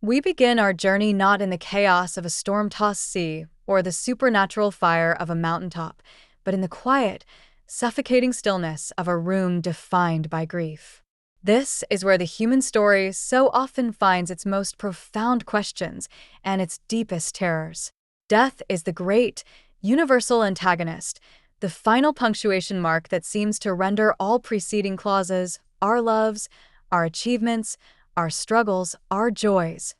We begin our journey not in the chaos of a storm-tossed sea or the supernatural fire of a mountaintop, but in the quiet, suffocating stillness of a room defined by grief. This is where the human story so often finds its most profound questions and its deepest terrors. Death is the great, universal antagonist, the final punctuation mark that seems to render all preceding clauses, our loves, our achievements, our struggles, our joys,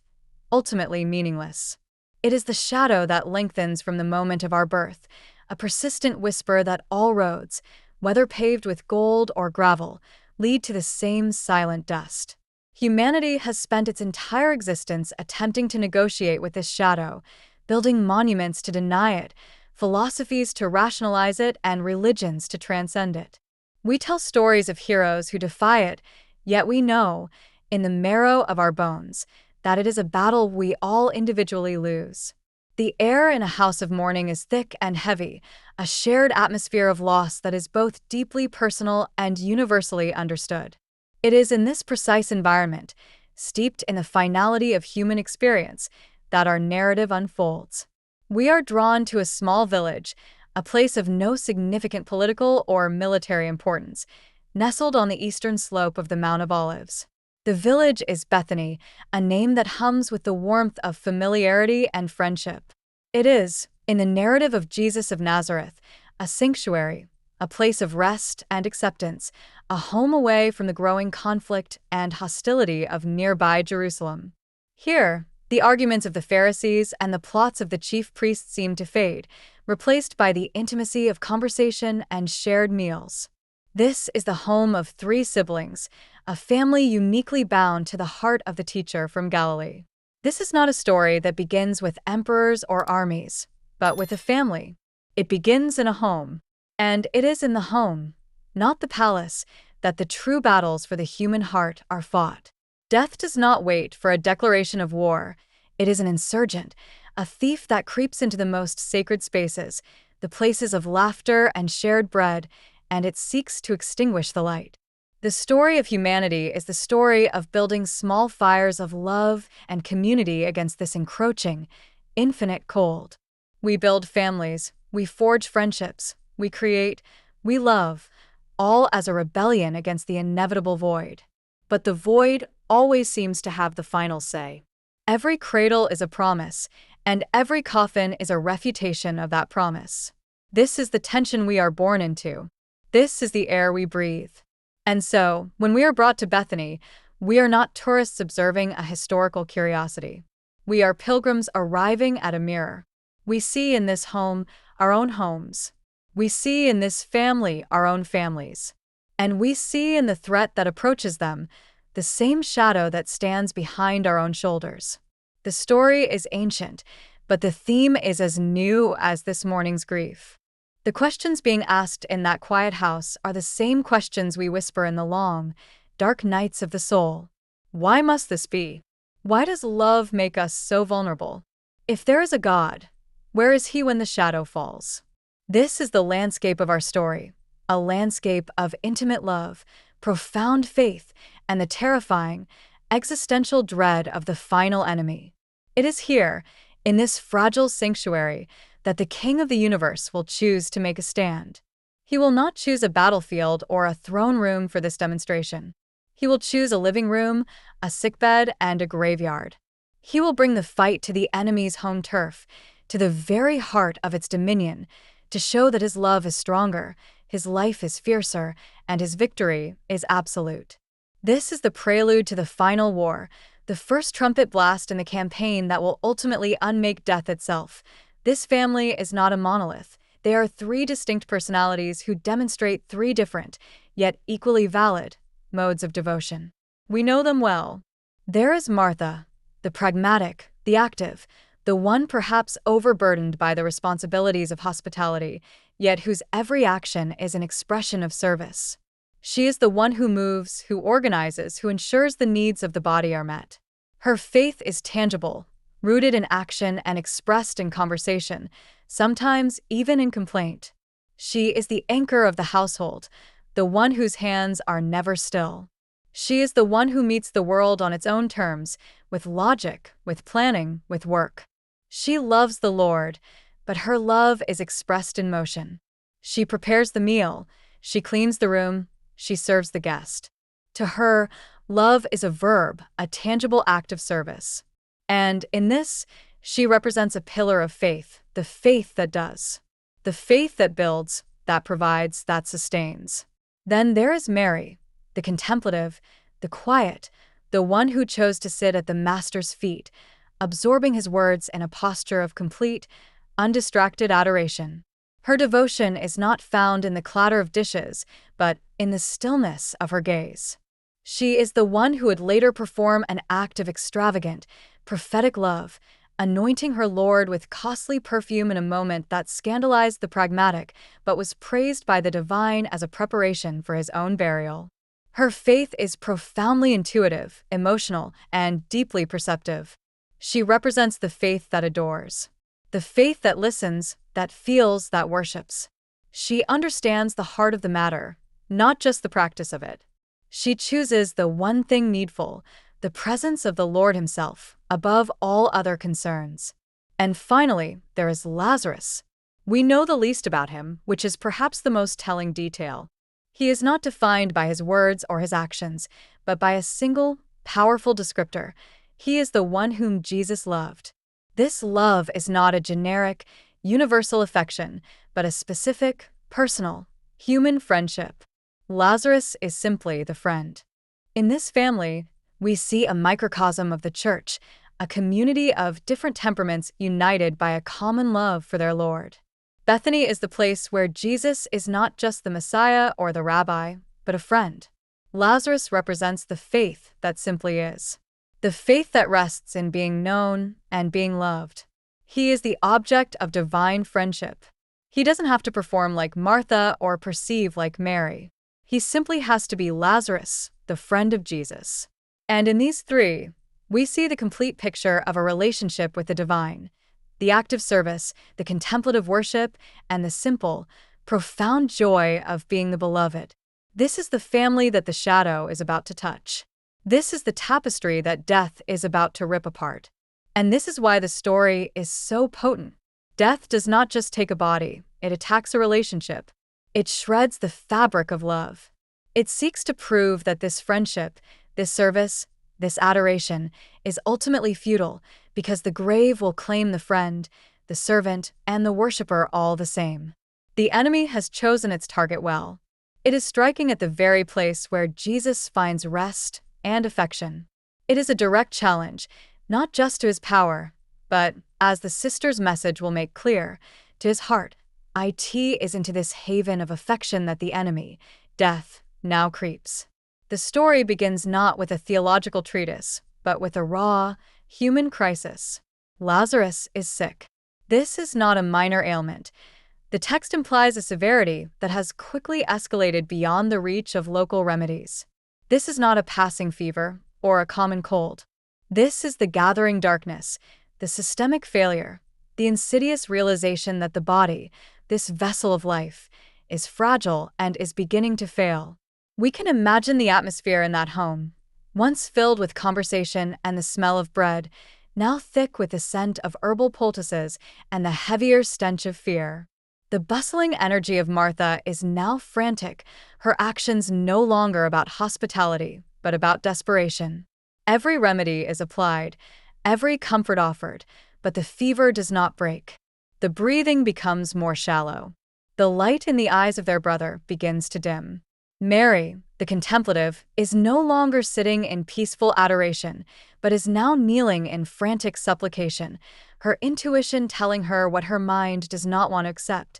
ultimately meaningless. It is the shadow that lengthens from the moment of our birth, a persistent whisper that all roads, whether paved with gold or gravel, lead to the same silent dust. Humanity has spent its entire existence attempting to negotiate with this shadow, building monuments to deny it, philosophies to rationalize it, and religions to transcend it. We tell stories of heroes who defy it, yet we know, in the marrow of our bones, that it is a battle we all individually lose. The air in a house of mourning is thick and heavy, a shared atmosphere of loss that is both deeply personal and universally understood. It is in this precise environment, steeped in the finality of human experience, that our narrative unfolds. We are drawn to a small village, a place of no significant political or military importance, nestled on the eastern slope of the Mount of Olives. The village is Bethany, a name that hums with the warmth of familiarity and friendship. It is, in the narrative of Jesus of Nazareth, a sanctuary, a place of rest and acceptance, a home away from the growing conflict and hostility of nearby Jerusalem. Here, the arguments of the Pharisees and the plots of the chief priests seem to fade, replaced by the intimacy of conversation and shared meals. This is the home of three siblings, a family uniquely bound to the heart of the teacher from Galilee. This is not a story that begins with emperors or armies, but with a family. It begins in a home, and it is in the home, not the palace, that the true battles for the human heart are fought. Death does not wait for a declaration of war. It is an insurgent, a thief that creeps into the most sacred spaces, the places of laughter and shared bread, and it seeks to extinguish the light. The story of humanity is the story of building small fires of love and community against this encroaching, infinite cold. We build families, we forge friendships, we create, we love, all as a rebellion against the inevitable void. But the void always seems to have the final say. Every cradle is a promise, and every coffin is a refutation of that promise. This is the tension we are born into. This is the air we breathe. And so, when we are brought to Bethany, we are not tourists observing a historical curiosity. We are pilgrims arriving at a mirror. We see in this home our own homes. We see in this family our own families. And we see in the threat that approaches them the same shadow that stands behind our own shoulders. The story is ancient, but the theme is as new as this morning's grief. The questions being asked in that quiet house are the same questions we whisper in the long, dark nights of the soul. Why must this be? Why does love make us so vulnerable? If there is a God, where is He when the shadow falls? This is the landscape of our story, a landscape of intimate love, profound faith, and the terrifying, existential dread of the final enemy. It is here, in this fragile sanctuary, that the King of the universe will choose to make a stand. He will not choose a battlefield or a throne room for this demonstration. He will choose a living room, a sickbed, and a graveyard. He will bring the fight to the enemy's home turf, to the very heart of its dominion, to show that his love is stronger, his life is fiercer, and his victory is absolute. This is the prelude to the final war, the first trumpet blast in the campaign that will ultimately unmake death itself. This family is not a monolith. They are three distinct personalities who demonstrate three different, yet equally valid, modes of devotion. We know them well. There is Martha, the pragmatic, the active, the one perhaps overburdened by the responsibilities of hospitality, yet whose every action is an expression of service. She is the one who moves, who organizes, who ensures the needs of the body are met. Her faith is tangible, rooted in action and expressed in conversation, sometimes even in complaint. She is the anchor of the household, the one whose hands are never still. She is the one who meets the world on its own terms, with logic, with planning, with work. She loves the Lord, but her love is expressed in motion. She prepares the meal, she cleans the room, she serves the guest. To her, love is a verb, a tangible act of service. And in this, she represents a pillar of faith, the faith that does. The faith that builds, that provides, that sustains. Then there is Mary, the contemplative, the quiet, the one who chose to sit at the Master's feet, absorbing his words in a posture of complete, undistracted adoration. Her devotion is not found in the clatter of dishes, but in the stillness of her gaze. She is the one who would later perform an act of extravagant, prophetic love, anointing her Lord with costly perfume in a moment that scandalized the pragmatic, but was praised by the divine as a preparation for his own burial. Her faith is profoundly intuitive, emotional, and deeply perceptive. She represents the faith that adores, the faith that listens, that feels, that worships. She understands the heart of the matter, not just the practice of it. She chooses the one thing needful, the presence of the Lord himself, above all other concerns. And finally, there is Lazarus. We know the least about him, which is perhaps the most telling detail. He is not defined by his words or his actions, but by a single, powerful descriptor. He is the one whom Jesus loved. This love is not a generic, universal affection, but a specific, personal, human friendship. Lazarus is simply the friend. In this family, we see a microcosm of the church, a community of different temperaments united by a common love for their Lord. Bethany is the place where Jesus is not just the Messiah or the rabbi, but a friend. Lazarus represents the faith that simply is. The faith that rests in being known and being loved. He is the object of divine friendship. He doesn't have to perform like Martha or perceive like Mary. He simply has to be Lazarus, the friend of Jesus. And in these three, we see the complete picture of a relationship with the divine. The active service, the contemplative worship, and the simple, profound joy of being the beloved. This is the family that the shadow is about to touch. This is the tapestry that death is about to rip apart. And this is why the story is so potent. Death does not just take a body, it attacks a relationship. It shreds the fabric of love. It seeks to prove that this friendship, this service, this adoration is ultimately futile because the grave will claim the friend, the servant, and the worshiper all the same. The enemy has chosen its target well. It is striking at the very place where Jesus finds rest and affection. It is a direct challenge, not just to his power, but, as the sister's message will make clear, to his heart. It is into this haven of affection that the enemy, death, now creeps. The story begins not with a theological treatise, but with a raw, human crisis. Lazarus is sick. This is not a minor ailment. The text implies a severity that has quickly escalated beyond the reach of local remedies. This is not a passing fever or a common cold. This is the gathering darkness, the systemic failure, the insidious realization that the body, this vessel of life, is fragile and is beginning to fail. We can imagine the atmosphere in that home, once filled with conversation and the smell of bread, now thick with the scent of herbal poultices and the heavier stench of fear. The bustling energy of Martha is now frantic, her actions no longer about hospitality, but about desperation. Every remedy is applied, every comfort offered, but the fever does not break. The breathing becomes more shallow. The light in the eyes of their brother begins to dim. Mary, the contemplative, is no longer sitting in peaceful adoration, but is now kneeling in frantic supplication, her intuition telling her what her mind does not want to accept.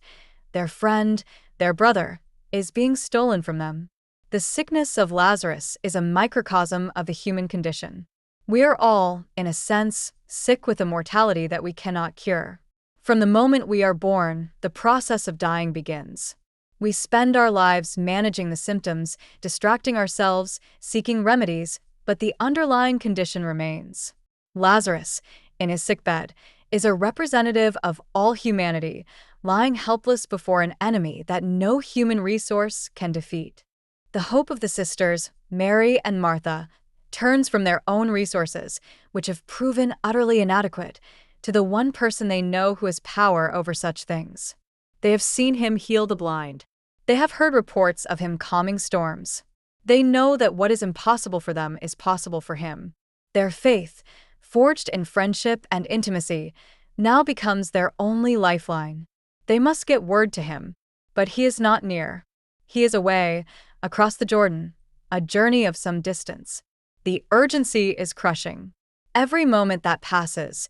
Their friend, their brother, is being stolen from them. The sickness of Lazarus is a microcosm of the human condition. We are all, in a sense, sick with a mortality that we cannot cure. From the moment we are born, the process of dying begins. We spend our lives managing the symptoms, distracting ourselves, seeking remedies, but the underlying condition remains. Lazarus, in his sickbed, is a representative of all humanity, lying helpless before an enemy that no human resource can defeat. The hope of the sisters, Mary and Martha, turns from their own resources, which have proven utterly inadequate, to the one person they know who has power over such things. They have seen him heal the blind. They have heard reports of him calming storms. They know that what is impossible for them is possible for him. Their faith, forged in friendship and intimacy, now becomes their only lifeline. They must get word to him, but he is not near. He is away, across the Jordan, a journey of some distance. The urgency is crushing. Every moment that passes,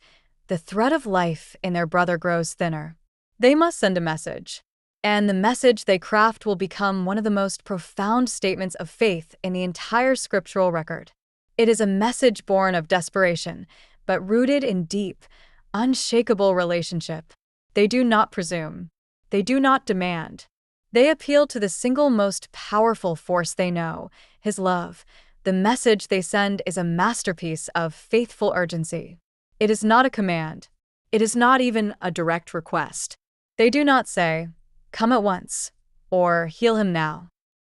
the thread of life in their brother grows thinner. They must send a message. And the message they craft will become one of the most profound statements of faith in the entire scriptural record. It is a message born of desperation, but rooted in deep, unshakable relationship. They do not presume. They do not demand. They appeal to the single most powerful force they know, his love. The message they send is a masterpiece of faithful urgency. It is not a command. It is not even a direct request. They do not say, "Come at once," or "Heal him now."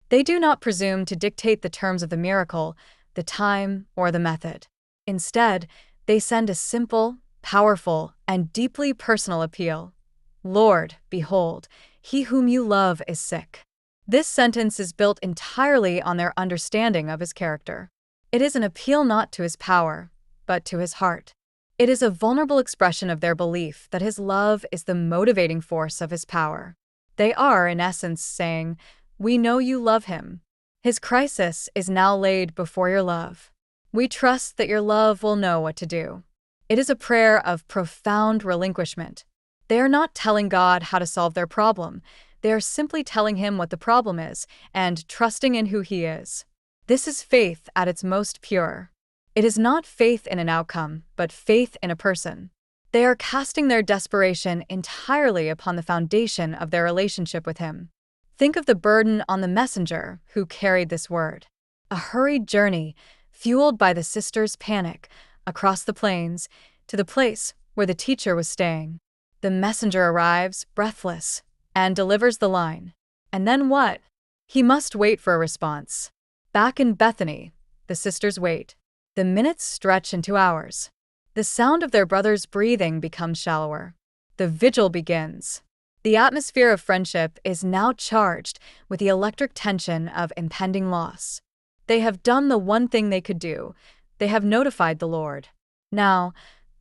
They do not presume to dictate the terms of the miracle, the time, or the method. Instead, they send a simple, powerful, and deeply personal appeal. "Lord, behold, he whom you love is sick." This sentence is built entirely on their understanding of his character. It is an appeal not to his power, but to his heart. It is a vulnerable expression of their belief that his love is the motivating force of his power. They are, in essence, saying, "We know you love him. His crisis is now laid before your love. We trust that your love will know what to do." It is a prayer of profound relinquishment. They are not telling God how to solve their problem. They are simply telling him what the problem is and trusting in who he is. This is faith at its most pure. It is not faith in an outcome, but faith in a person. They are casting their desperation entirely upon the foundation of their relationship with him. Think of the burden on the messenger who carried this word. A hurried journey, fueled by the sisters' panic, across the plains, to the place where the teacher was staying. The messenger arrives, breathless, and delivers the line. And then what? He must wait for a response. Back in Bethany, the sisters wait. The minutes stretch into hours. The sound of their brother's breathing becomes shallower. The vigil begins. The atmosphere of friendship is now charged with the electric tension of impending loss. They have done the one thing they could do. They have notified the Lord. Now,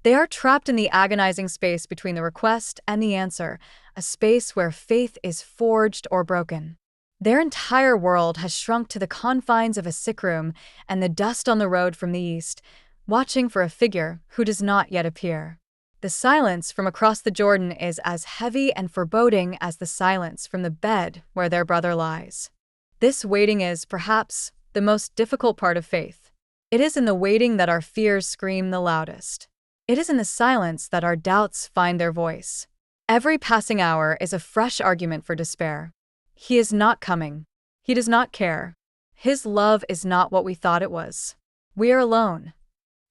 they are trapped in the agonizing space between the request and the answer, a space where faith is forged or broken. Their entire world has shrunk to the confines of a sick room and the dust on the road from the east, watching for a figure who does not yet appear. The silence from across the Jordan is as heavy and foreboding as the silence from the bed where their brother lies. This waiting is, perhaps, the most difficult part of faith. It is in the waiting that our fears scream the loudest. It is in the silence that our doubts find their voice. Every passing hour is a fresh argument for despair. He is not coming. He does not care. His love is not what we thought it was. We are alone.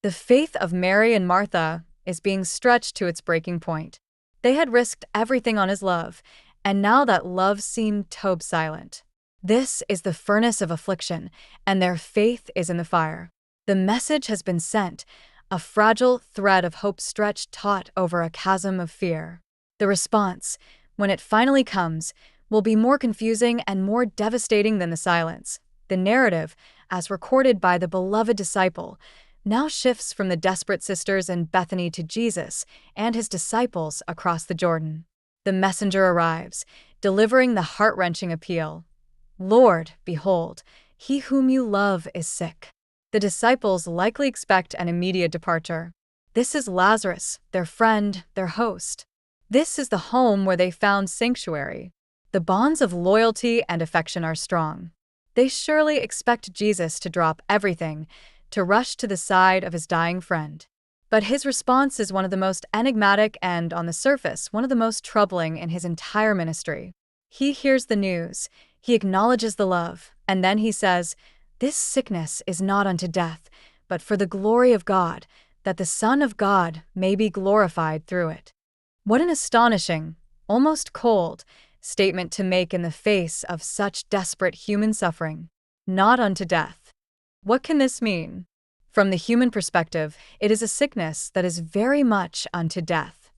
The faith of Mary and Martha is being stretched to its breaking point. They had risked everything on his love, and now that love seemed tobe silent. This is the furnace of affliction, and their faith is in the fire. The message has been sent, a fragile thread of hope stretched taut over a chasm of fear. The response, when it finally comes, will be more confusing and more devastating than the silence. The narrative, as recorded by the beloved disciple, now shifts from the desperate sisters in Bethany to Jesus and his disciples across the Jordan. The messenger arrives, delivering the heart-wrenching appeal. "Lord, behold, he whom you love is sick." The disciples likely expect an immediate departure. This is Lazarus, their friend, their host. This is the home where they found sanctuary. The bonds of loyalty and affection are strong. They surely expect Jesus to drop everything, to rush to the side of his dying friend. But his response is one of the most enigmatic and, on the surface, one of the most troubling in his entire ministry. He hears the news, he acknowledges the love, and then he says, "This sickness is not unto death, but for the glory of God, that the Son of God may be glorified through it." What an astonishing, almost cold, statement to make in the face of such desperate human suffering. not unto death. What can this mean? From the human perspective, it is a sickness that is very much unto death.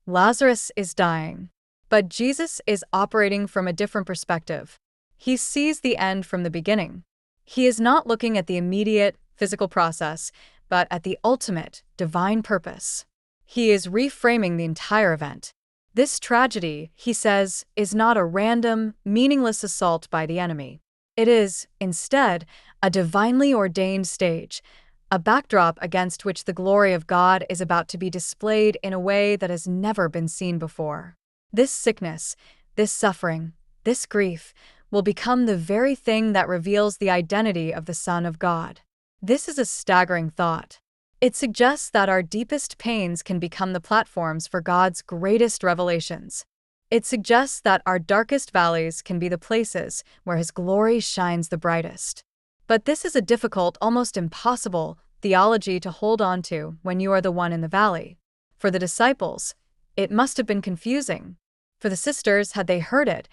Lazarus is dying. But Jesus is operating from a different perspective. He sees the end from the beginning. He is not looking at the immediate, physical process, but at the ultimate, divine purpose. He is reframing the entire event. This tragedy, he says, is not a random, meaningless assault by the enemy. It is, instead, a divinely ordained stage, a backdrop against which the glory of God is about to be displayed in a way that has never been seen before. This sickness, this suffering, this grief will become the very thing that reveals the identity of the Son of God. This is a staggering thought. It suggests that our deepest pains can become the platforms for God's greatest revelations. It suggests that our darkest valleys can be the places where His glory shines the brightest. But this is a difficult, almost impossible, theology to hold on to when you are the one in the valley. For the disciples, it must have been confusing. For the sisters, had they heard it,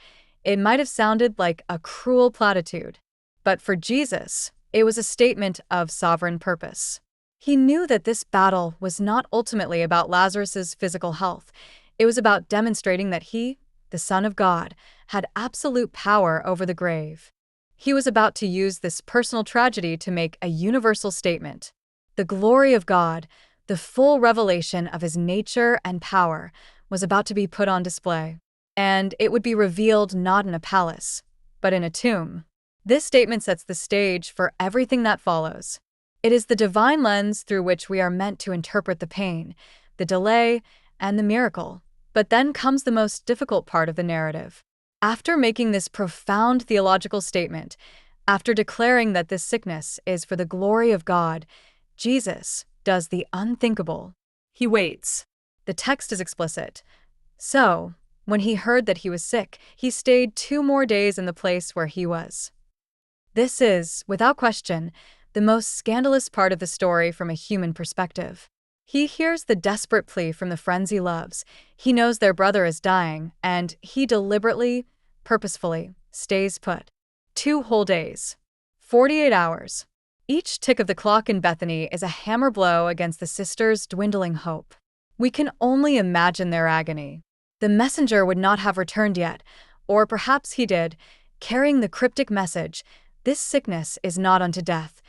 it might have sounded like a cruel platitude. But for Jesus, it was a statement of sovereign purpose. He knew that this battle was not ultimately about Lazarus's physical health. It was about demonstrating that He, the Son of God, had absolute power over the grave. He was about to use this personal tragedy to make a universal statement. The glory of God, the full revelation of His nature and power, was about to be put on display. And it would be revealed not in a palace, but in a tomb. This statement sets the stage for everything that follows. It is the divine lens through which we are meant to interpret the pain, the delay, and the miracle. But then comes the most difficult part of the narrative. After making this profound theological statement, after declaring that this sickness is for the glory of God, Jesus does the unthinkable. He waits. The text is explicit. So, when He heard that he was sick, He stayed 2 more days in the place where he was. This is, without question, the most scandalous part of the story from a human perspective. He hears the desperate plea from the friends he loves. He knows their brother is dying, and he deliberately, purposefully, stays put. 2 whole days. 48 hours. Each tick of the clock in Bethany is a hammer blow against the sisters' dwindling hope. We can only imagine their agony. The messenger would not have returned yet, or perhaps he did, carrying the cryptic message, "This sickness is not unto death,"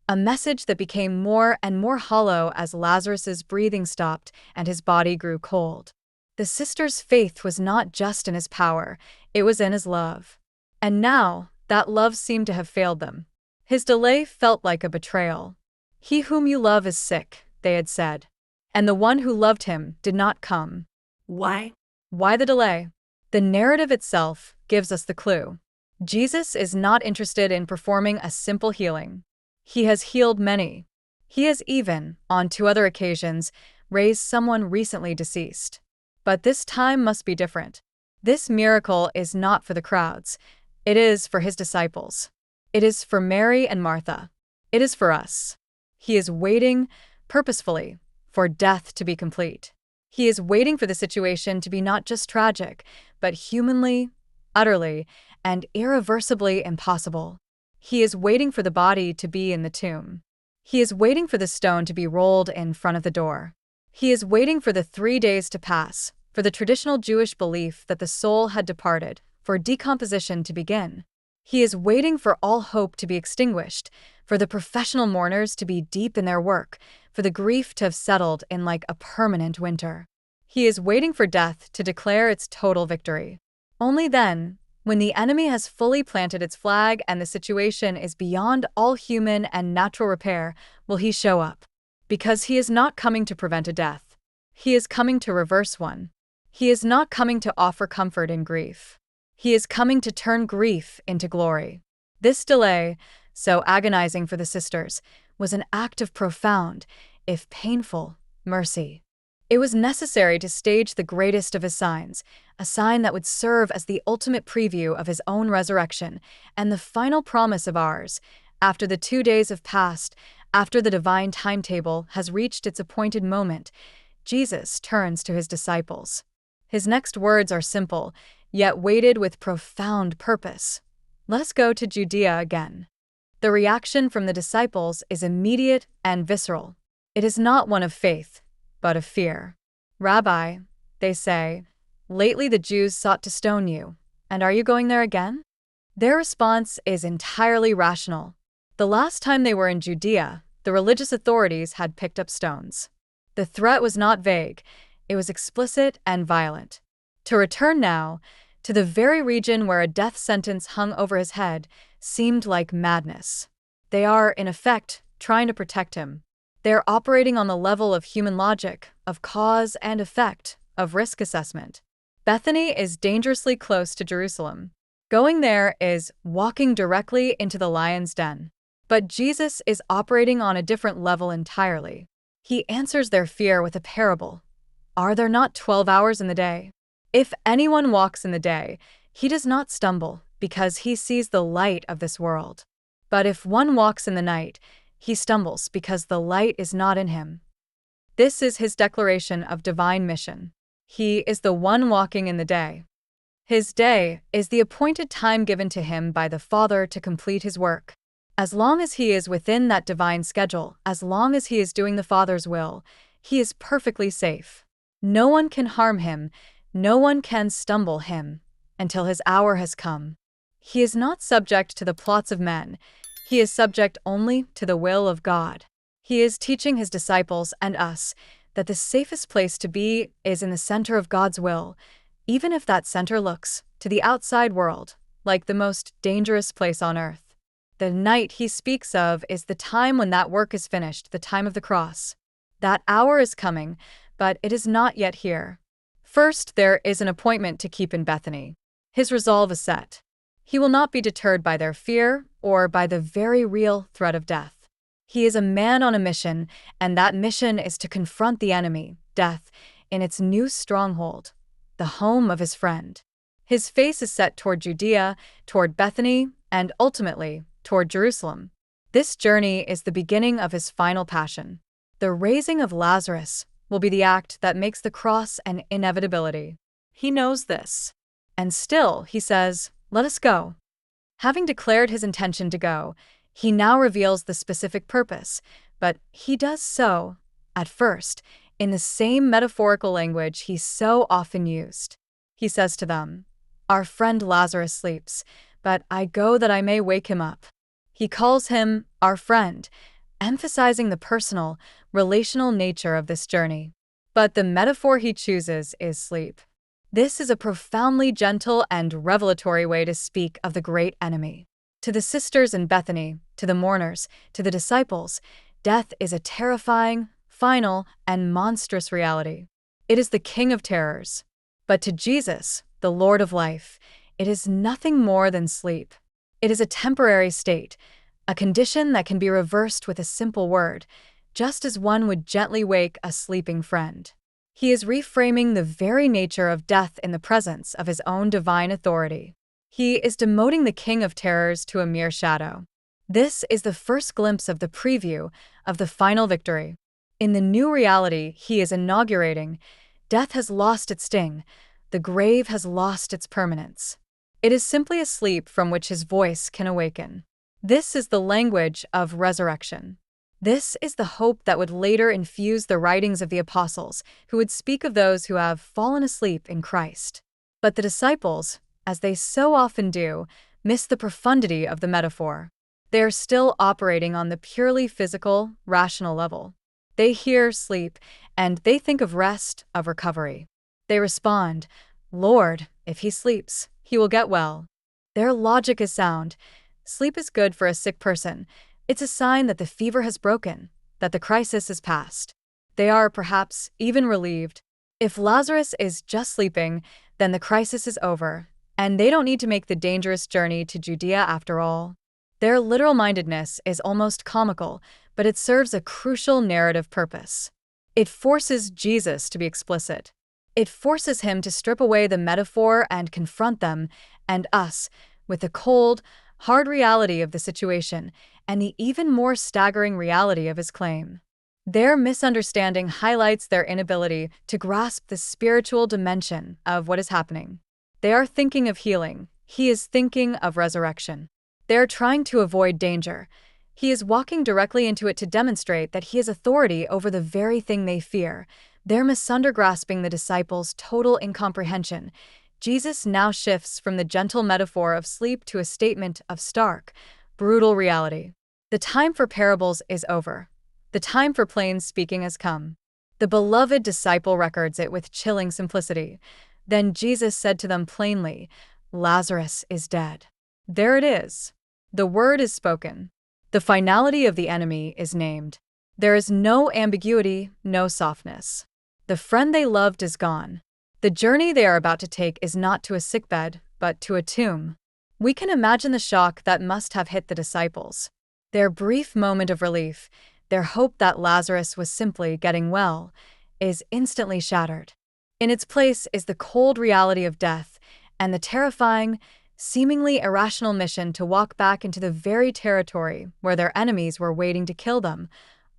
a message that became more and more hollow as Lazarus's breathing stopped and his body grew cold. The sisters' faith was not just in His power, it was in His love. And now, that love seemed to have failed them. His delay felt like a betrayal. "He whom you love is sick," they had said. And the one who loved Him did not come. Why? Why the delay? The narrative itself gives us the clue. Jesus is not interested in performing a simple healing. He has healed many. He has even, on 2 other occasions, raised someone recently deceased. But this time must be different. This miracle is not for the crowds. It is for His disciples. It is for Mary and Martha. It is for us. He is waiting, purposefully, for death to be complete. He is waiting for the situation to be not just tragic, but humanly, utterly, and irreversibly impossible. He is waiting for the body to be in the tomb. He is waiting for the stone to be rolled in front of the door. He is waiting for the 3 days to pass, for the traditional Jewish belief that the soul had departed, for decomposition to begin. He is waiting for all hope to be extinguished, for the professional mourners to be deep in their work, for the grief to have settled in like a permanent winter. He is waiting for death to declare its total victory. Only then, when the enemy has fully planted its flag and the situation is beyond all human and natural repair, will He show up. Because He is not coming to prevent a death. He is coming to reverse one. He is not coming to offer comfort in grief. He is coming to turn grief into glory. This delay, so agonizing for the sisters, was an act of profound, if painful, mercy. It was necessary to stage the greatest of His signs, a sign that would serve as the ultimate preview of His own resurrection and the final promise of ours. After the 2 days have passed, after the divine timetable has reached its appointed moment, Jesus turns to His disciples. His next words are simple, yet weighted with profound purpose. "Let us go to Judea again." The reaction from the disciples is immediate and visceral. It is not one of faith, but of fear. "Rabbi," they say, "lately the Jews sought to stone you, and are you going there again?" Their response is entirely rational. The last time they were in Judea, the religious authorities had picked up stones. The threat was not vague, it was explicit and violent. To return now, to the very region where a death sentence hung over his head, seemed like madness. They are, in effect, trying to protect him. They are operating on the level of human logic, of cause and effect, of risk assessment. Bethany is dangerously close to Jerusalem. Going there is walking directly into the lion's den. But Jesus is operating on a different level entirely. He answers their fear with a parable. Are there not 12 hours in the day? If anyone walks in the day, he does not stumble, because he sees the light of this world. But if one walks in the night, he stumbles because the light is not in him. This is his declaration of divine mission. He is the one walking in the day. His day is the appointed time given to him by the Father to complete his work. As long as he is within that divine schedule, as long as he is doing the Father's will, he is perfectly safe. No one can harm him, no one can stumble him, until his hour has come. He is not subject to the plots of men, he is subject only to the will of God. He is teaching his disciples and us that the safest place to be is in the center of God's will, even if that center looks, to the outside world, like the most dangerous place on earth. The night he speaks of is the time when that work is finished, the time of the cross. That hour is coming, but it is not yet here. First, there is an appointment to keep in Bethany. His resolve is set. He will not be deterred by their fear or by the very real threat of death. He is a man on a mission, and that mission is to confront the enemy, death, in its new stronghold, the home of his friend. His face is set toward Judea, toward Bethany, and ultimately, toward Jerusalem. This journey is the beginning of his final passion. The raising of Lazarus will be the act that makes the cross an inevitability. He knows this. And still, he says, "Let us go." Having declared his intention to go, he now reveals the specific purpose, but he does so, at first, in the same metaphorical language he so often used. He says to them, "Our friend Lazarus sleeps, but I go that I may wake him up." He calls him our friend, emphasizing the personal, relational nature of this journey. But the metaphor he chooses is sleep. This is a profoundly gentle and revelatory way to speak of the great enemy. To the sisters in Bethany, to the mourners, to the disciples, death is a terrifying, final, and monstrous reality. It is the king of terrors. But to Jesus, the Lord of life, it is nothing more than sleep. It is a temporary state, a condition that can be reversed with a simple word, just as one would gently wake a sleeping friend. He is reframing the very nature of death in the presence of his own divine authority. He is demoting the king of terrors to a mere shadow. This is the first glimpse of the preview of the final victory. In the new reality he is inaugurating, death has lost its sting, the grave has lost its permanence. It is simply a sleep from which his voice can awaken. This is the language of resurrection. This is the hope that would later infuse the writings of the apostles, who would speak of those who have fallen asleep in Christ. But the disciples, as they so often do, miss the profundity of the metaphor. They are still operating on the purely physical, rational level. They hear sleep, and they think of rest, of recovery. They respond, "Lord, if he sleeps, he will get well." Their logic is sound. Sleep is good for a sick person. It's a sign that the fever has broken, that the crisis is past. They are, perhaps, even relieved. If Lazarus is just sleeping, then the crisis is over, and they don't need to make the dangerous journey to Judea after all. Their literal-mindedness is almost comical, but it serves a crucial narrative purpose. It forces Jesus to be explicit. It forces him to strip away the metaphor and confront them, and us, with the cold, hard reality of the situation and the even more staggering reality of his claim. Their misunderstanding highlights their inability to grasp the spiritual dimension of what is happening. They are thinking of healing. He is thinking of resurrection. They are trying to avoid danger. He is walking directly into it to demonstrate that he has authority over the very thing they fear. They're misundergrasping the disciples' total incomprehension. Jesus now shifts from the gentle metaphor of sleep to a statement of stark, brutal reality. The time for parables is over. The time for plain speaking has come. The beloved disciple records it with chilling simplicity. Then Jesus said to them plainly, "Lazarus is dead." There it is. The word is spoken. The finality of the enemy is named. There is no ambiguity, no softness. The friend they loved is gone. The journey they are about to take is not to a sickbed, but to a tomb. We can imagine the shock that must have hit the disciples. Their brief moment of relief, their hope that Lazarus was simply getting well, is instantly shattered. In its place is the cold reality of death and the terrifying, seemingly irrational mission to walk back into the very territory where their enemies were waiting to kill them,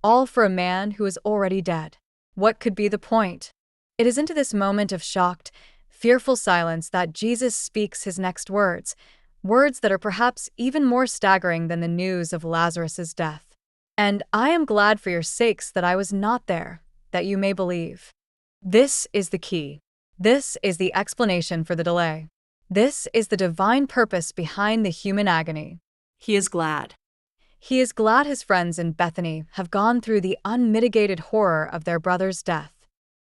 all for a man who is already dead. What could be the point? It is into this moment of shocked, fearful silence that Jesus speaks his next words, words that are perhaps even more staggering than the news of Lazarus's death. "And I am glad for your sakes that I was not there, that you may believe." This is the key. This is the explanation for the delay. This is the divine purpose behind the human agony. He is glad. He is glad his friends in Bethany have gone through the unmitigated horror of their brother's death.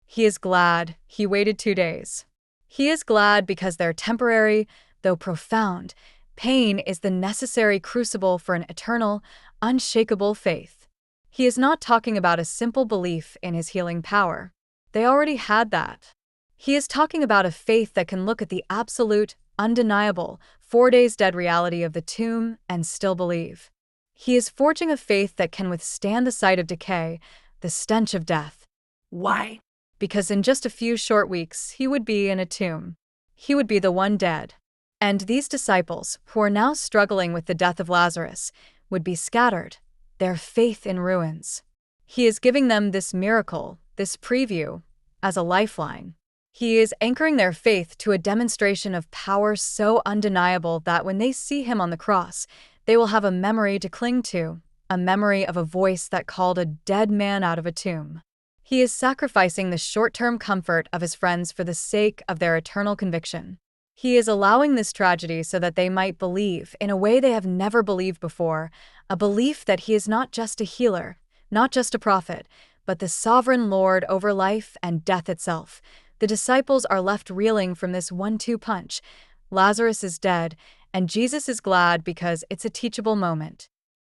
He is glad he waited 2 days. He is glad because their temporary, though profound, pain is the necessary crucible for an eternal, unshakable faith. He is not talking about a simple belief in his healing power. They already had that. He is talking about a faith that can look at the absolute, undeniable, 4 days dead reality of the tomb and still believe. He is forging a faith that can withstand the sight of decay, the stench of death. Why? Because in just a few short weeks he would be in a tomb. He would be the one dead. And these disciples, who are now struggling with the death of Lazarus, would be scattered, their faith in ruins. He is giving them this miracle, this preview, as a lifeline. He is anchoring their faith to a demonstration of power so undeniable that when they see him on the cross, they will have a memory to cling to, a memory of a voice that called a dead man out of a tomb. He is sacrificing the short-term comfort of his friends for the sake of their eternal conviction. He is allowing this tragedy so that they might believe in a way they have never believed before, a belief that he is not just a healer, not just a prophet, but the sovereign Lord over life and death itself. The disciples are left reeling from this 1-2 punch. Lazarus is dead, and Jesus is glad because it's a teachable moment.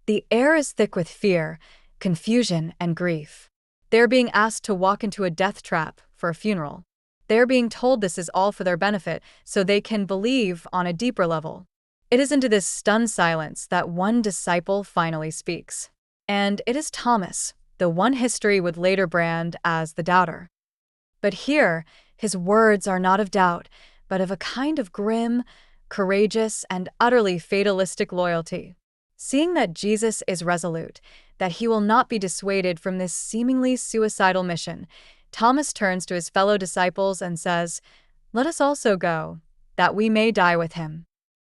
The air is thick with fear, confusion, and grief. They're being asked to walk into a death trap for a funeral. They're being told this is all for their benefit so they can believe on a deeper level. It is into this stunned silence that one disciple finally speaks. And it is Thomas, the one history would later brand as the doubter. But here, his words are not of doubt, but of a kind of grim, courageous, and utterly fatalistic loyalty. Seeing that Jesus is resolute, that he will not be dissuaded from this seemingly suicidal mission, Thomas turns to his fellow disciples and says, "Let us also go, that we may die with him."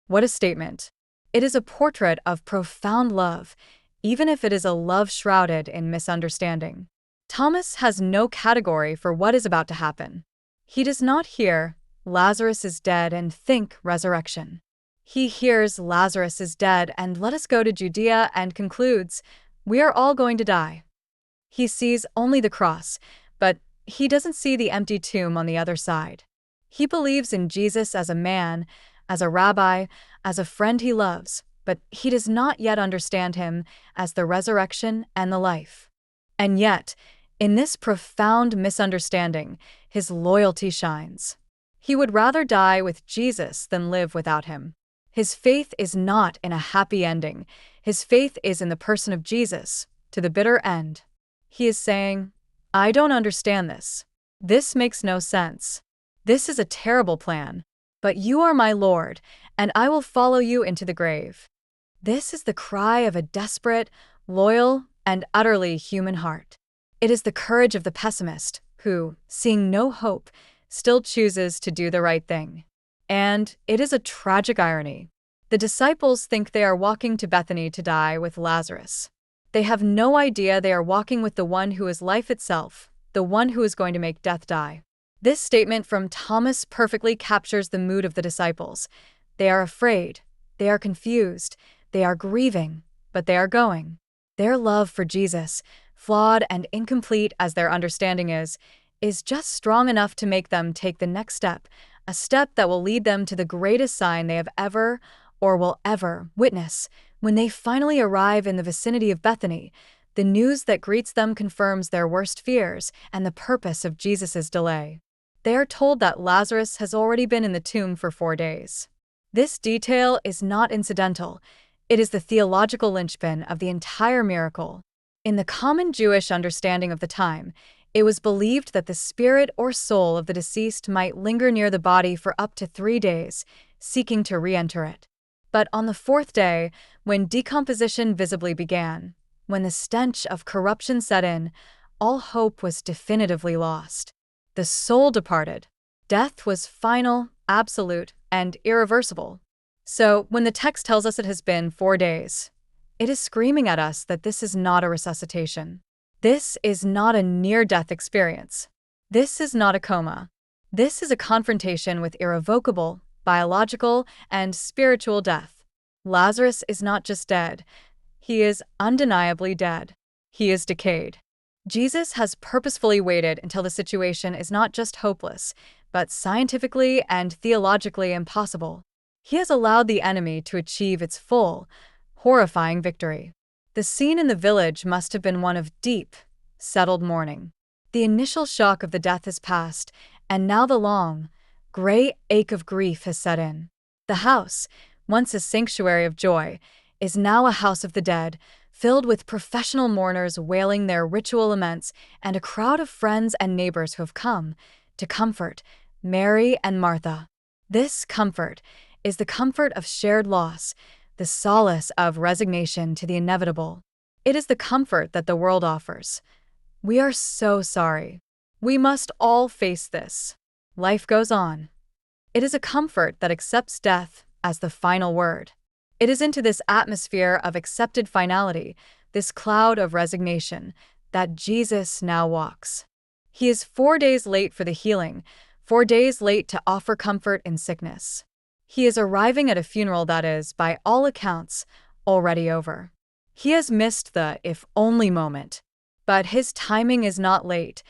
What a statement! It is a portrait of profound love, even if it is a love shrouded in misunderstanding. Thomas has no category for what is about to happen. He does not hear, "Lazarus is dead," and think resurrection. He hears, "Lazarus is dead, and let us go to Judea," and concludes, "We are all going to die." He sees only the cross, but he doesn't see the empty tomb on the other side. He believes in Jesus as a man, as a rabbi, as a friend he loves, but he does not yet understand him as the resurrection and the life. And yet, in this profound misunderstanding, his loyalty shines. He would rather die with Jesus than live without him. His faith is not in a happy ending. His faith is in the person of Jesus, to the bitter end. He is saying, "I don't understand this. This makes no sense. This is a terrible plan. But you are my Lord, and I will follow you into the grave." This is the cry of a desperate, loyal, and utterly human heart. It is the courage of the pessimist who, seeing no hope, still chooses to do the right thing. And it is a tragic irony. The disciples think they are walking to Bethany to die with Lazarus. They have no idea they are walking with the one who is life itself, the one who is going to make death die. This statement from Thomas perfectly captures the mood of the disciples. They are afraid, they are confused, they are grieving, but they are going. Their love for Jesus, flawed and incomplete as their understanding is just strong enough to make them take the next step, a step that will lead them to the greatest sign they have ever or will ever witness. When they finally arrive in the vicinity of Bethany, the news that greets them confirms their worst fears and the purpose of Jesus' delay. They are told that Lazarus has already been in the tomb for 4 days. This detail is not incidental. It is the theological linchpin of the entire miracle. In the common Jewish understanding of the time, it was believed that the spirit or soul of the deceased might linger near the body for up to 3 days, seeking to re-enter it. But on the 4th day, when decomposition visibly began, when the stench of corruption set in, all hope was definitively lost. The soul departed. Death was final, absolute, and irreversible. So, when the text tells us it has been 4 days, it is screaming at us that this is not a resuscitation. This is not a near-death experience. This is not a coma. This is a confrontation with irrevocable, biological, and spiritual death. Lazarus is not just dead. He is undeniably dead. He is decayed. Jesus has purposefully waited until the situation is not just hopeless, but scientifically and theologically impossible. He has allowed the enemy to achieve its full, horrifying victory. The scene in the village must have been one of deep, settled mourning. The initial shock of the death has passed, and now the long, gray ache of grief has set in. The house, once a sanctuary of joy, is now a house of the dead, filled with professional mourners wailing their ritual laments and a crowd of friends and neighbors who have come to comfort Mary and Martha. This comfort is the comfort of shared loss, the solace of resignation to the inevitable. It is the comfort that the world offers. We are so sorry. We must all face this. Life goes on. It is a comfort that accepts death as the final word. It is into this atmosphere of accepted finality, this cloud of resignation, that Jesus now walks. He is 4 days late for the healing, 4 days late to offer comfort in sickness. He is arriving at a funeral that is, by all accounts, already over. He has missed the if only moment. But his timing is not late.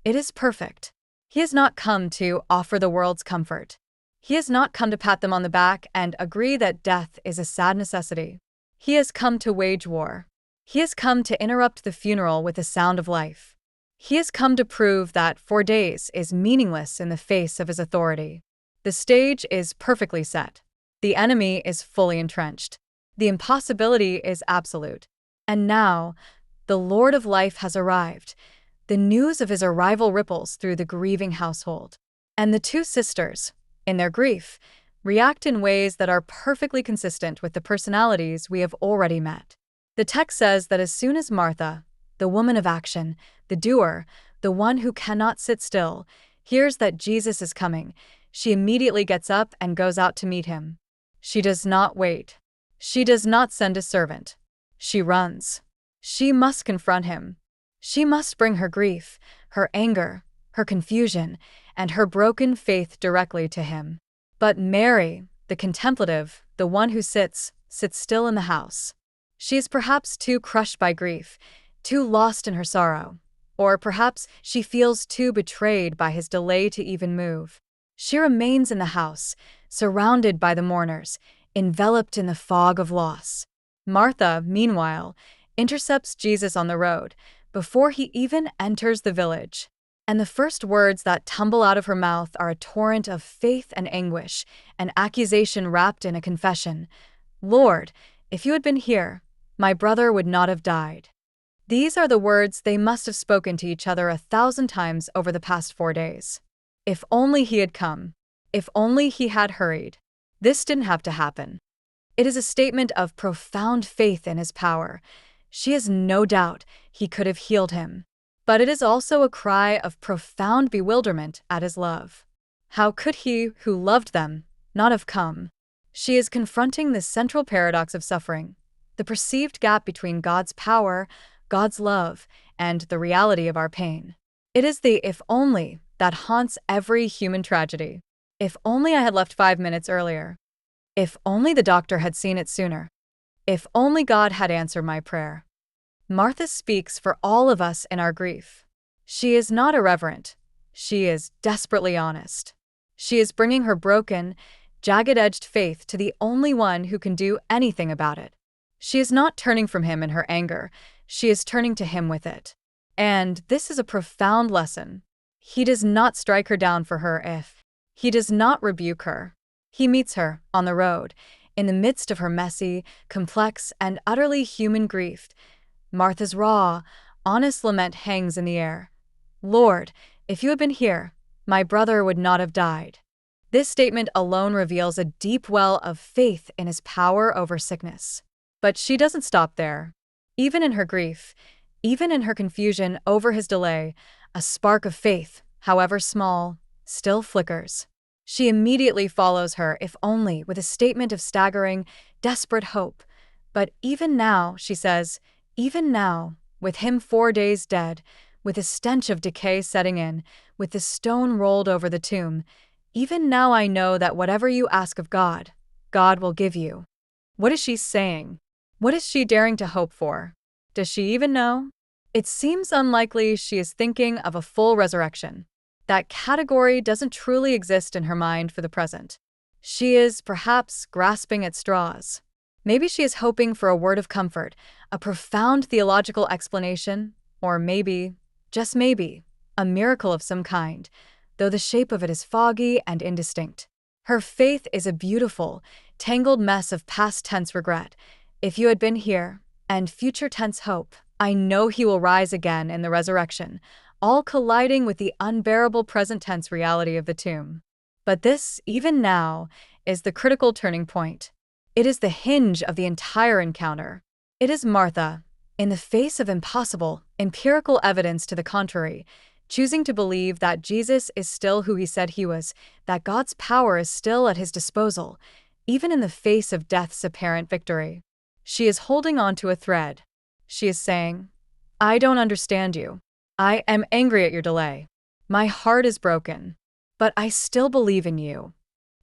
It is perfect. He has not come to offer the world's comfort. He has not come to pat them on the back and agree that death is a sad necessity. He has come to wage war. He has come to interrupt the funeral with the sound of life. He has come to prove that 4 days is meaningless in the face of his authority. The stage is perfectly set. The enemy is fully entrenched. The impossibility is absolute. And now, the Lord of life has arrived. The news of his arrival ripples through the grieving household. And the 2 sisters, in their grief, react in ways that are perfectly consistent with the personalities we have already met. The text says that as soon as Martha, the woman of action, the doer, the one who cannot sit still, hears that Jesus is coming, she immediately gets up and goes out to meet him. She does not wait. She does not send a servant. She runs. She must confront him. She must bring her grief, her anger, her confusion, and her broken faith directly to him. But Mary, the contemplative, the one who sits still in the house. She is perhaps too crushed by grief, too lost in her sorrow, or perhaps she feels too betrayed by his delay to even move. She remains in the house, surrounded by the mourners, enveloped in the fog of loss. Martha, meanwhile, intercepts Jesus on the road, before he even enters the village. And the first words that tumble out of her mouth are a torrent of faith and anguish, an accusation wrapped in a confession. "Lord, if you had been here, my brother would not have died." These are the words they must have spoken to each other 1,000 times over the past 4 days. If only he had come. If only he had hurried. This didn't have to happen. It is a statement of profound faith in his power. She has no doubt he could have healed him. But it is also a cry of profound bewilderment at his love. How could he, who loved them, not have come? She is confronting the central paradox of suffering, the perceived gap between God's power, God's love, and the reality of our pain. It is the if only that haunts every human tragedy. If only I had left 5 minutes earlier. If only the doctor had seen it sooner. If only God had answered my prayer. Martha speaks for all of us in our grief. She is not irreverent. She is desperately honest. She is bringing her broken, jagged-edged faith to the only one who can do anything about it. She is not turning from him in her anger. She is turning to him with it. And this is a profound lesson. He does not strike her down for her if. He does not rebuke her. He meets her on the road, in the midst of her messy, complex, and utterly human grief. Martha's raw, honest lament hangs in the air. Lord, if you had been here, my brother would not have died. This statement alone reveals a deep well of faith in his power over sickness. But she doesn't stop there. Even in her grief, even in her confusion over his delay, a spark of faith, however small, still flickers. She immediately follows her, if only, with a statement of staggering, desperate hope. But even now, she says, even now, with him 4 days dead, with the stench of decay setting in, with the stone rolled over the tomb, even now I know that whatever you ask of God, God will give you. What is she saying? What is she daring to hope for? Does she even know? It seems unlikely she is thinking of a full resurrection. That category doesn't truly exist in her mind for the present. She is, perhaps, grasping at straws. Maybe she is hoping for a word of comfort, a profound theological explanation, or maybe, just maybe, a miracle of some kind, though the shape of it is foggy and indistinct. Her faith is a beautiful, tangled mess of past tense regret. If you had been here, and future tense hope, I know he will rise again in the resurrection, all colliding with the unbearable present tense reality of the tomb. But this, even now, is the critical turning point. It is the hinge of the entire encounter. It is Martha, in the face of impossible, empirical evidence to the contrary, choosing to believe that Jesus is still who he said he was, that God's power is still at his disposal, even in the face of death's apparent victory. She is holding on to a thread. She is saying, I don't understand you. I am angry at your delay. My heart is broken. But I still believe in you.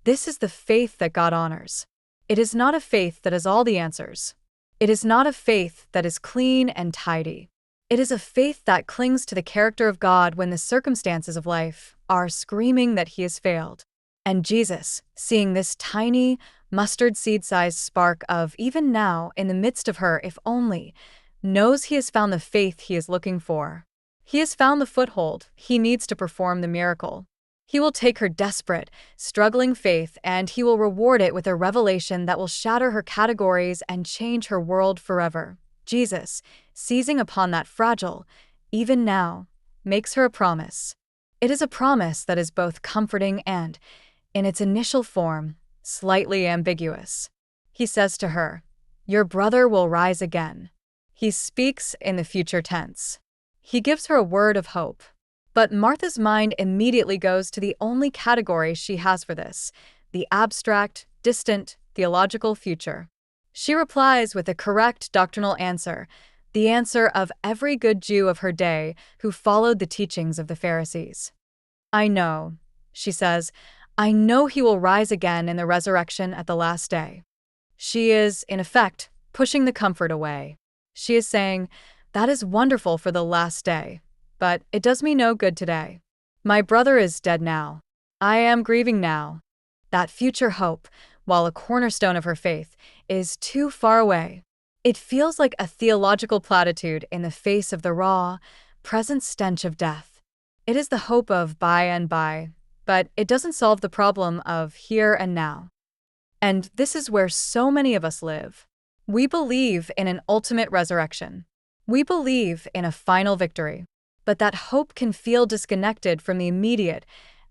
This is the faith that God honors. It is not a faith that has all the answers. It is not a faith that is clean and tidy. It is a faith that clings to the character of God when the circumstances of life are screaming that he has failed. And Jesus, seeing this tiny, mustard seed-sized spark of even now in the midst of her, if only, knows he has found the faith he is looking for. He has found the foothold he needs to perform the miracle. He will take her desperate, struggling faith and he will reward it with a revelation that will shatter her categories and change her world forever. Jesus, seizing upon that fragile, even now, makes her a promise. It is a promise that is both comforting and, in its initial form, slightly ambiguous. He says to her, your brother will rise again. He speaks in the future tense. He gives her a word of hope. But Martha's mind immediately goes to the only category she has for this, the abstract, distant, theological future. She replies with a correct doctrinal answer, the answer of every good Jew of her day who followed the teachings of the Pharisees. I know, she says, I know he will rise again in the resurrection at the last day. She is, in effect, pushing the comfort away. She is saying, that is wonderful for the last day, but it does me no good today. My brother is dead now. I am grieving now. That future hope, while a cornerstone of her faith, is too far away. It feels like a theological platitude in the face of the raw, present stench of death. It is the hope of by and by, but it doesn't solve the problem of here and now. And this is where so many of us live. We believe in an ultimate resurrection. We believe in a final victory. But that hope can feel disconnected from the immediate,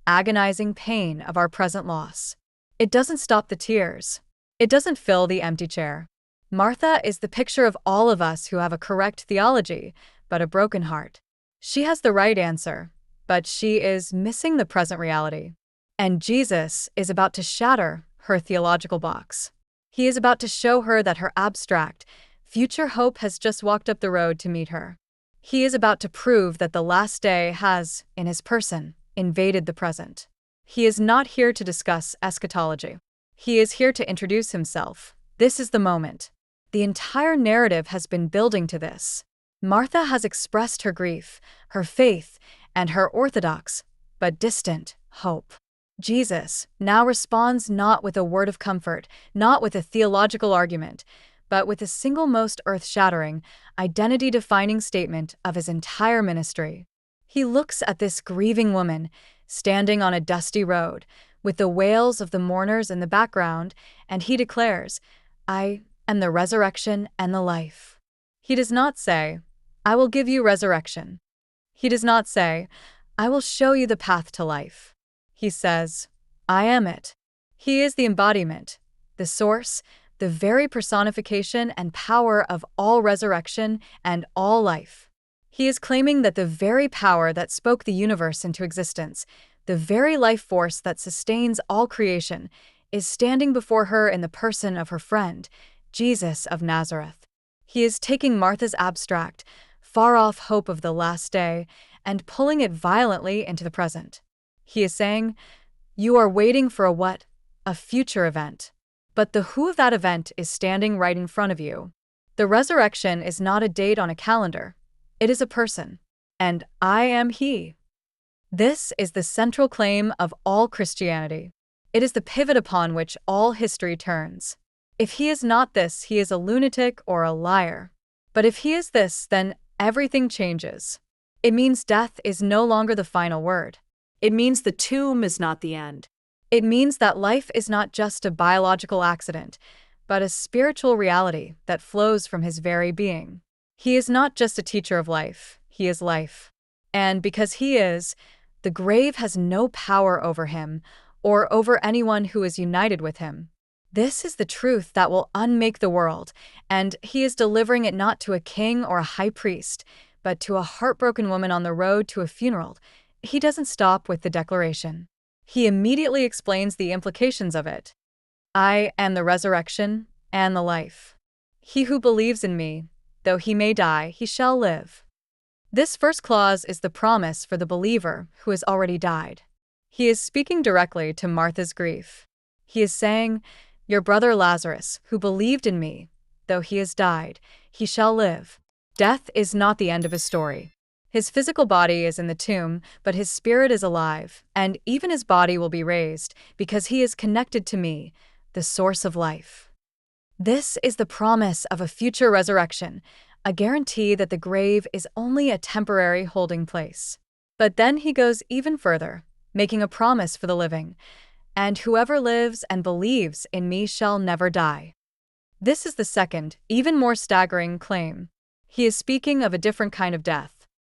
agonizing pain of our present loss. It doesn't stop the tears. It doesn't fill the empty chair. Martha is the picture of all of us who have a correct theology, but a broken heart. She has the right answer, but she is missing the present reality. And Jesus is about to shatter her theological box. He is about to show her that her abstract, future hope has just walked up the road to meet her. He is about to prove that the last day has, in his person, invaded the present. He is not here to discuss eschatology. He is here to introduce himself. This is the moment. The entire narrative has been building to this. Martha has expressed her grief, her faith, and her orthodox, but distant, hope. Jesus now responds not with a word of comfort, not with a theological argument, but with a single most earth-shattering, identity-defining statement of his entire ministry. He looks at this grieving woman, standing on a dusty road, with the wails of the mourners in the background, and he declares, "I am the resurrection and the life." He does not say, "I will give you resurrection." He does not say, "I will show you the path to life." He says, "I am it." He is the embodiment, the source, the very personification and power of all resurrection and all life. He is claiming that the very power that spoke the universe into existence, the very life force that sustains all creation, is standing before her in the person of her friend, Jesus of Nazareth. He is taking Martha's abstract, far-off hope of the last day and pulling it violently into the present. He is saying, "You are waiting for a what? A future event. But the who of that event is standing right in front of you. The resurrection is not a date on a calendar. It is a person. And I am he." This is the central claim of all Christianity. It is the pivot upon which all history turns. If he is not this, he is a lunatic or a liar. But if he is this, then everything changes. It means death is no longer the final word. It means the tomb is not the end. It means that life is not just a biological accident, but a spiritual reality that flows from his very being. He is not just a teacher of life, he is life. And because he is, the grave has no power over him or over anyone who is united with him. This is the truth that will unmake the world, and he is delivering it not to a king or a high priest, but to a heartbroken woman on the road to a funeral. He doesn't stop with the declaration. He immediately explains the implications of it. "I am the resurrection and the life. He who believes in me, though he may die, he shall live." This first clause is the promise for the believer who has already died. He is speaking directly to Martha's grief. He is saying, "Your brother Lazarus, who believed in me, though he has died, he shall live." Death is not the end of his story. His physical body is in the tomb, but his spirit is alive, and even his body will be raised, because he is connected to me, the source of life. This is the promise of a future resurrection, a guarantee that the grave is only a temporary holding place. But then he goes even further, making a promise for the living, "And whoever lives and believes in me shall never die." This is the second, even more staggering claim. He is speaking of a different kind of death.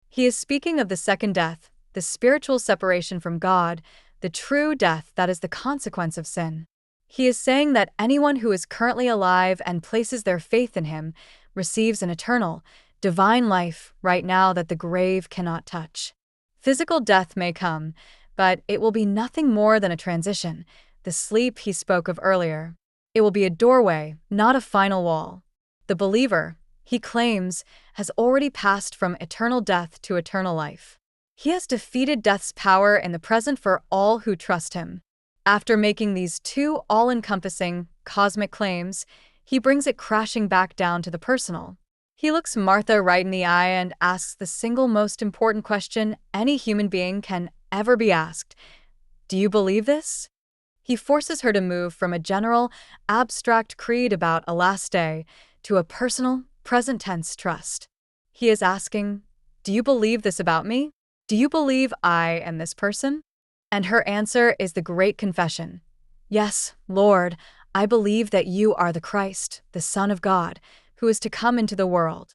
He is speaking of the second death, the spiritual separation from God, the true death that is the consequence of sin. He is saying that anyone who is currently alive and places their faith in him receives an eternal, divine life right now that the grave cannot touch. Physical death may come, but it will be nothing more than a transition, the sleep he spoke of earlier. It will be a doorway, not a final wall. The believer, he claims, has already passed from eternal death to eternal life. He has defeated death's power in the present for all who trust him. After making these two all-encompassing, cosmic claims, he brings it crashing back down to the personal. He looks Martha right in the eye and asks the single most important question any human being can ever be asked. "Do you believe this?" He forces her to move from a general, abstract creed about a last day to a personal, present-tense trust. He is asking, "Do you believe this about me? Do you believe I am this person?" And her answer is the great confession. "Yes, Lord, I believe that you are the Christ, the Son of God, who is to come into the world."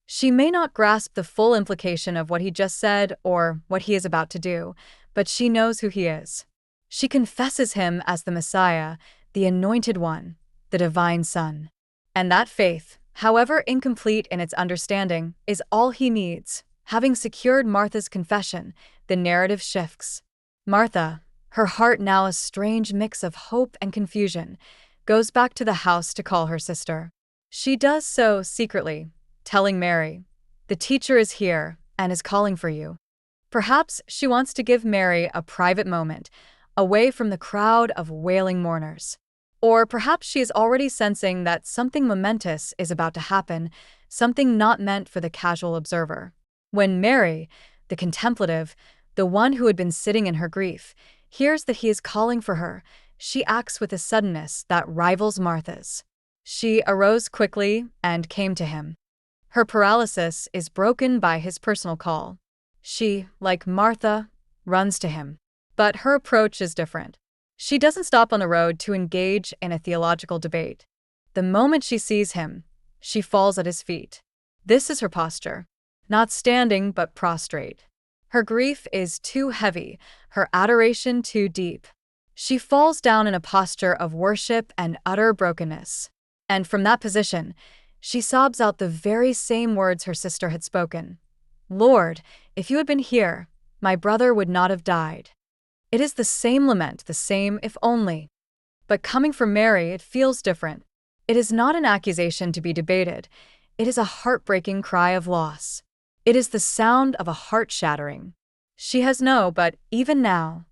She may not grasp the full implication of what he just said or what he is about to do, but she knows who he is. She confesses him as the Messiah, the Anointed One, the Divine Son. And that faith, however incomplete in its understanding, is all he needs. Having secured Martha's confession, the narrative shifts. Martha, Her heart, now a strange mix of hope and confusion, goes back to the house to call her sister. She does so secretly, telling Mary, "The teacher is here and is calling for you." Perhaps she wants to give Mary a private moment, away from the crowd of wailing mourners. Or perhaps she is already sensing that something momentous is about to happen, something not meant for the casual observer. When Mary, the contemplative, the one who had been sitting in her grief, hears that he is calling for her, she acts with a suddenness that rivals Martha's. She arose quickly and came to him. Her paralysis is broken by his personal call. She, like Martha, runs to him. But her approach is different. She doesn't stop on the road to engage in a theological debate. The moment she sees him, she falls at his feet. This is her posture. Not standing, but prostrate. Her grief is too heavy, her adoration too deep. She falls down in a posture of worship and utter brokenness. And from that position, she sobs out the very same words her sister had spoken. "Lord, if you had been here, my brother would not have died." It is the same lament, the same "if only." But coming from Mary, it feels different. It is not an accusation to be debated. It is a heartbreaking cry of loss. It is the sound of a heart shattering. She has but even now,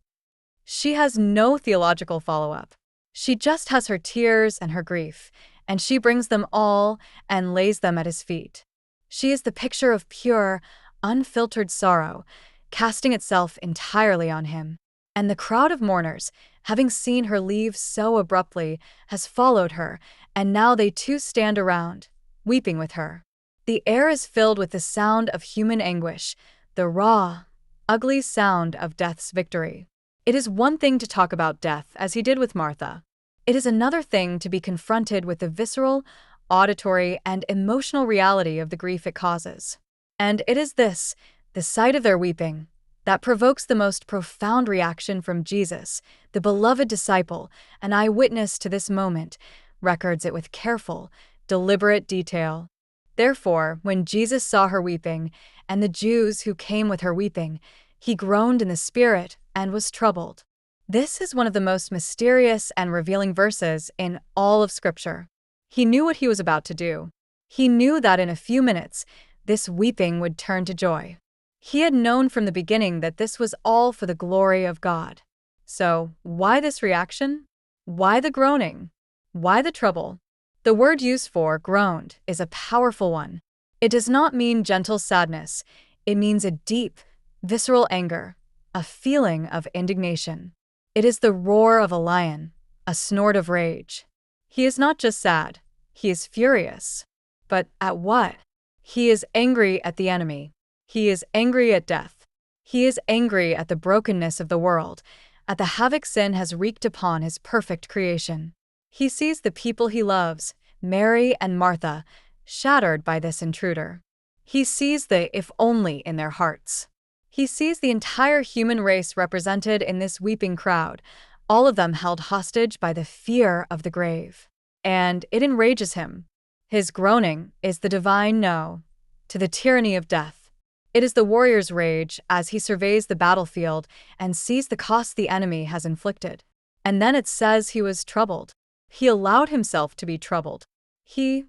she has no theological follow-up. She just has her tears and her grief, and she brings them all and lays them at his feet. She is the picture of pure, unfiltered sorrow, casting itself entirely on him. And the crowd of mourners, having seen her leave so abruptly, has followed her, and now they too stand around, weeping with her. The air is filled with the sound of human anguish, the raw, ugly sound of death's victory. It is one thing to talk about death, as he did with Martha. It is another thing to be confronted with the visceral, auditory, and emotional reality of the grief it causes. And it is this, the sight of their weeping, that provokes the most profound reaction from Jesus, the beloved disciple, an eyewitness to this moment, records it with careful, deliberate detail. Therefore, when Jesus saw her weeping, and the Jews who came with her weeping, he groaned in the spirit and was troubled. This is one of the most mysterious and revealing verses in all of Scripture. He knew what he was about to do. He knew that in a few minutes, this weeping would turn to joy. He had known from the beginning that this was all for the glory of God. So, why this reaction? Why the groaning? Why the trouble? The word used for groaned is a powerful one. It does not mean gentle sadness. It means a deep, visceral anger, a feeling of indignation. It is the roar of a lion, a snort of rage. He is not just sad, he is furious. But at what? He is angry at the enemy. He is angry at death. He is angry at the brokenness of the world, at the havoc sin has wreaked upon his perfect creation. He sees the people he loves, Mary and Martha, shattered by this intruder. He sees the "if only" in their hearts. He sees the entire human race represented in this weeping crowd, all of them held hostage by the fear of the grave. And it enrages him. His groaning is the divine no to the tyranny of death. It is the warrior's rage as he surveys the battlefield and sees the cost the enemy has inflicted. And then it says he was troubled. He allowed himself to be troubled. He,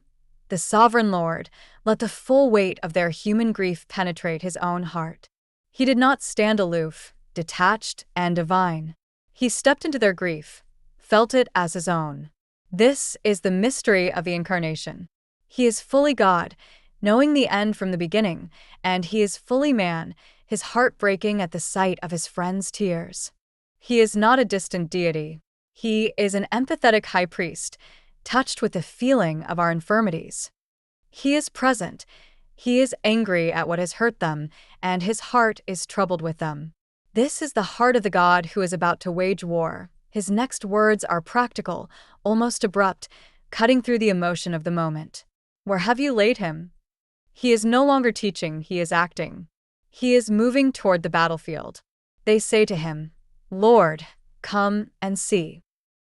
the sovereign Lord, let the full weight of their human grief penetrate his own heart. He did not stand aloof, detached, and divine. He stepped into their grief, felt it as his own. This is the mystery of the Incarnation. He is fully God, knowing the end from the beginning, and he is fully man, his heart breaking at the sight of his friends' tears. He is not a distant deity. He is an empathetic high priest, touched with the feeling of our infirmities. He is present. He is angry at what has hurt them, and his heart is troubled with them. This is the heart of the God who is about to wage war. His next words are practical, almost abrupt, cutting through the emotion of the moment. Where have you laid him? He is no longer teaching, he is acting. He is moving toward the battlefield. They say to him, Lord, come and see.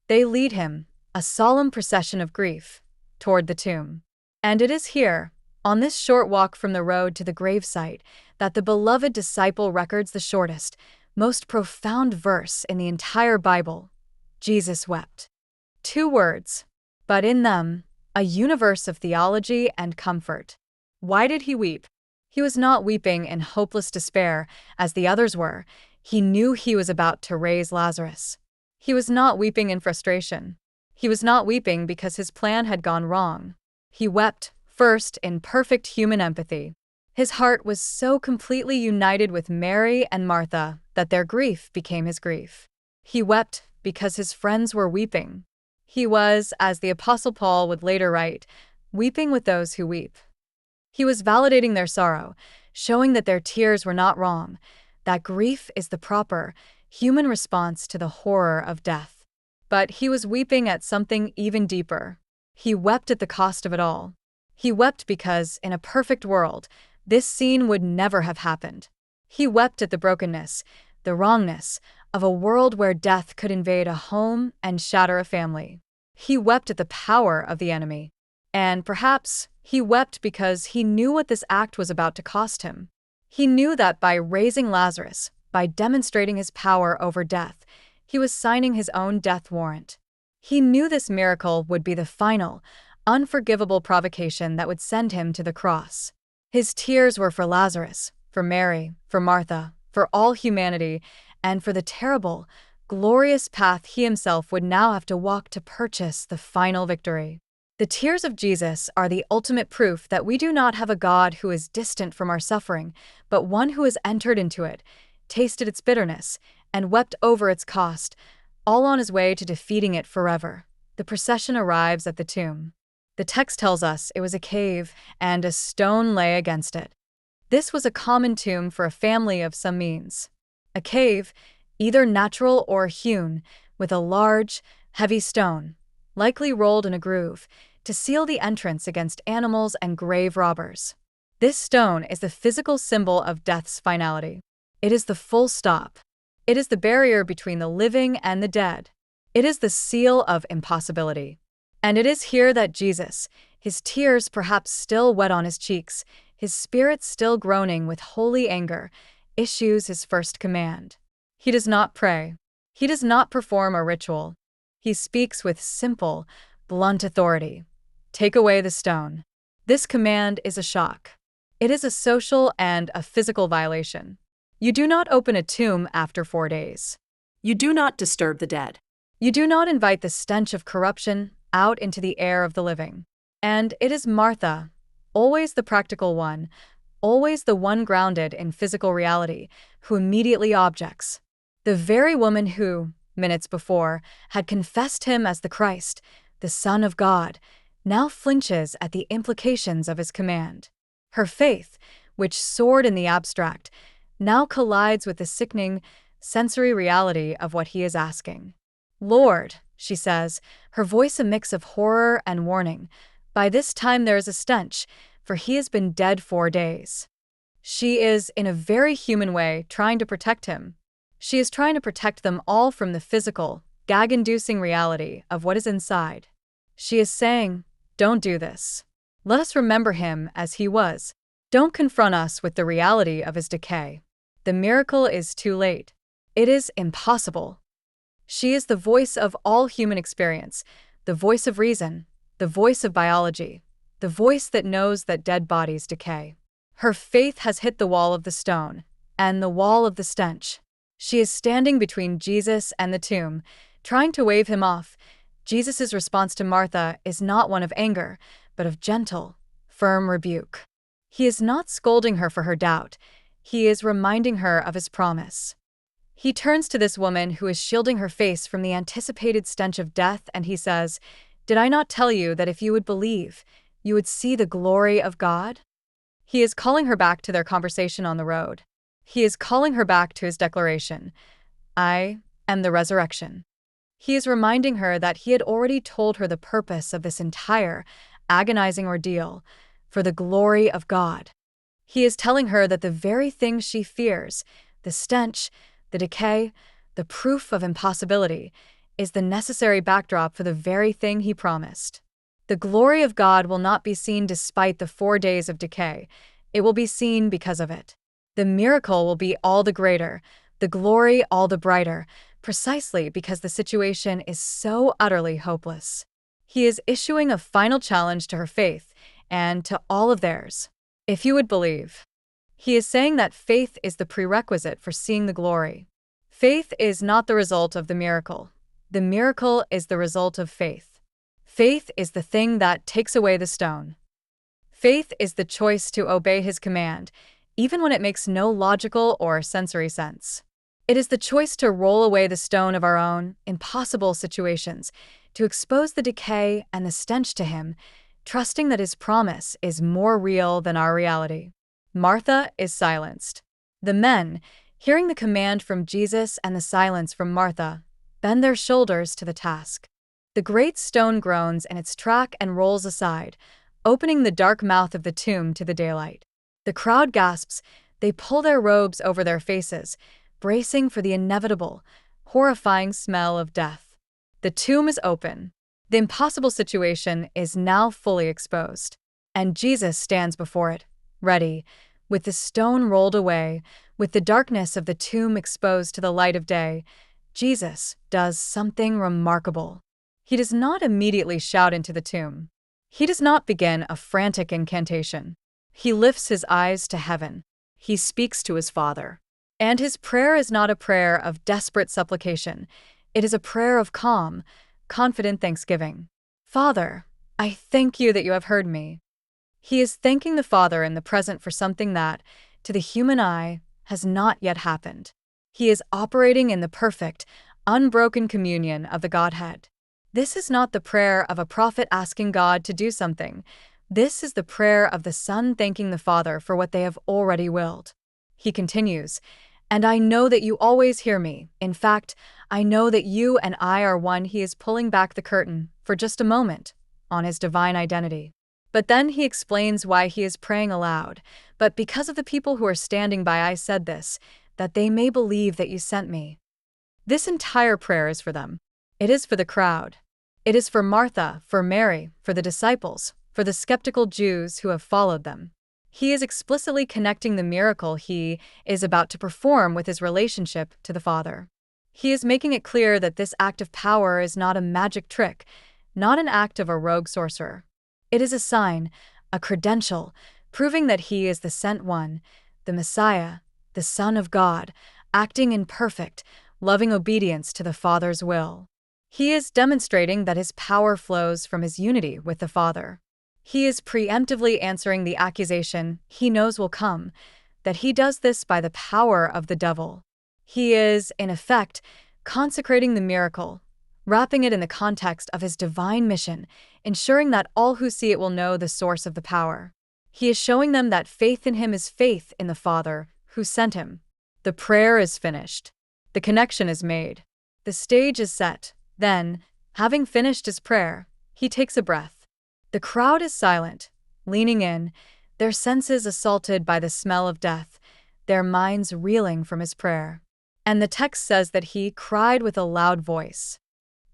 They lead him, a solemn procession of grief, toward the tomb. And it is here, on this short walk from the road to the gravesite, that the beloved disciple records the shortest, most profound verse in the entire Bible. Jesus wept. 2 words, but in them, a universe of theology and comfort. Why did he weep? He was not weeping in hopeless despair, as the others were. He knew he was about to raise Lazarus. He was not weeping in frustration. He was not weeping because his plan had gone wrong. He wept, first, in perfect human empathy. His heart was so completely united with Mary and Martha that their grief became his grief. He wept because his friends were weeping. He was, as the Apostle Paul would later write, weeping with those who weep. He was validating their sorrow, showing that their tears were not wrong, that grief is the proper, human response to the horror of death. But he was weeping at something even deeper. He wept at the cost of it all. He wept because, in a perfect world, this scene would never have happened. He wept at the brokenness, the wrongness, of a world where death could invade a home and shatter a family. He wept at the power of the enemy. And perhaps he wept because he knew what this act was about to cost him. He knew that by raising Lazarus, by demonstrating his power over death, he was signing his own death warrant. He knew this miracle would be the final, unforgivable provocation that would send him to the cross. His tears were for Lazarus, for Mary, for Martha, for all humanity, and for the terrible, glorious path he himself would now have to walk to purchase the final victory. The tears of Jesus are the ultimate proof that we do not have a God who is distant from our suffering, but one who has entered into it, tasted its bitterness, and wept over its cost, all on his way to defeating it forever. The procession arrives at the tomb. The text tells us it was a cave, and a stone lay against it. This was a common tomb for a family of some means. A cave, either natural or hewn, with a large, heavy stone, likely rolled in a groove, to seal the entrance against animals and grave robbers. This stone is the physical symbol of death's finality. It is the full stop. It is the barrier between the living and the dead. It is the seal of impossibility. And it is here that Jesus, his tears perhaps still wet on his cheeks, his spirit still groaning with holy anger, issues his first command. He does not pray. He does not perform a ritual. He speaks with simple, blunt authority. Take away the stone. This command is a shock. It is a social and a physical violation. You do not open a tomb after 4 days. You do not disturb the dead. You do not invite the stench of corruption out into the air of the living. And it is Martha, always the practical one, always the one grounded in physical reality, who immediately objects. The very woman who, minutes before, had confessed him as the Christ, the Son of God, now flinches at the implications of his command. Her faith, which soared in the abstract, now collides with the sickening, sensory reality of what he is asking. Lord, she says, her voice a mix of horror and warning, by this time there is a stench, for he has been dead 4 days. She is, in a very human way, trying to protect him. She is trying to protect them all from the physical, gag-inducing reality of what is inside. She is saying, don't do this. Let us remember him as he was. Don't confront us with the reality of his decay. The miracle is too late. It is impossible. She is the voice of all human experience, the voice of reason, the voice of biology, the voice that knows that dead bodies decay. Her faith has hit the wall of the stone, and the wall of the stench. She is standing between Jesus and the tomb, trying to wave him off. Jesus' response to Martha is not one of anger, but of gentle, firm rebuke. He is not scolding her for her doubt. He is reminding her of his promise. He turns to this woman who is shielding her face from the anticipated stench of death, and he says, "Did I not tell you that if you would believe, you would see the glory of God?" He is calling her back to their conversation on the road. He is calling her back to his declaration, "I am the resurrection." He is reminding her that he had already told her the purpose of this entire, agonizing ordeal, for the glory of God. He is telling her that the very thing she fears, the stench, the decay, the proof of impossibility, is the necessary backdrop for the very thing he promised. The glory of God will not be seen despite the 4 days of decay. It will be seen because of it. The miracle will be all the greater, the glory all the brighter, precisely because the situation is so utterly hopeless. He is issuing a final challenge to her faith and to all of theirs. If you would believe. He is saying that faith is the prerequisite for seeing the glory. Faith is not the result of the miracle. The miracle is the result of faith. Faith is the thing that takes away the stone. Faith is the choice to obey his command, even when it makes no logical or sensory sense. It is the choice to roll away the stone of our own impossible situations, to expose the decay and the stench to him, trusting that his promise is more real than our reality. Martha is silenced. The men, hearing the command from Jesus and the silence from Martha, bend their shoulders to the task. The great stone groans in its track and rolls aside, opening the dark mouth of the tomb to the daylight. The crowd gasps, they pull their robes over their faces, bracing for the inevitable, horrifying smell of death. The tomb is open. The impossible situation is now fully exposed, and Jesus stands before it, ready, with the stone rolled away, with the darkness of the tomb exposed to the light of day. Jesus does something remarkable. He does not immediately shout into the tomb. He does not begin a frantic incantation. He lifts his eyes to heaven. He speaks to his Father. And his prayer is not a prayer of desperate supplication. It is a prayer of calm, confident thanksgiving. Father, I thank you that you have heard me. He is thanking the Father in the present for something that, to the human eye, has not yet happened. He is operating in the perfect, unbroken communion of the Godhead. This is not the prayer of a prophet asking God to do something. This is the prayer of the Son thanking the Father for what they have already willed. He continues, "And I know that you always hear me. In fact, I know that you and I are one." He is pulling back the curtain, for just a moment, on his divine identity. But then he explains why he is praying aloud. "But because of the people who are standing by, I said this, that they may believe that you sent me." This entire prayer is for them. It is for the crowd. It is for Martha, for Mary, for the disciples, for the skeptical Jews who have followed them. He is explicitly connecting the miracle he is about to perform with his relationship to the Father. He is making it clear that this act of power is not a magic trick, not an act of a rogue sorcerer. It is a sign, a credential, proving that he is the sent one, the Messiah, the Son of God, acting in perfect, loving obedience to the Father's will. He is demonstrating that his power flows from his unity with the Father. He is preemptively answering the accusation he knows will come, that he does this by the power of the devil. He is, in effect, consecrating the miracle, wrapping it in the context of his divine mission, ensuring that all who see it will know the source of the power. He is showing them that faith in him is faith in the Father who sent him. The prayer is finished. The connection is made. The stage is set. Then, having finished his prayer, he takes a breath. The crowd is silent, leaning in, their senses assaulted by the smell of death, their minds reeling from his prayer. And the text says that he cried with a loud voice.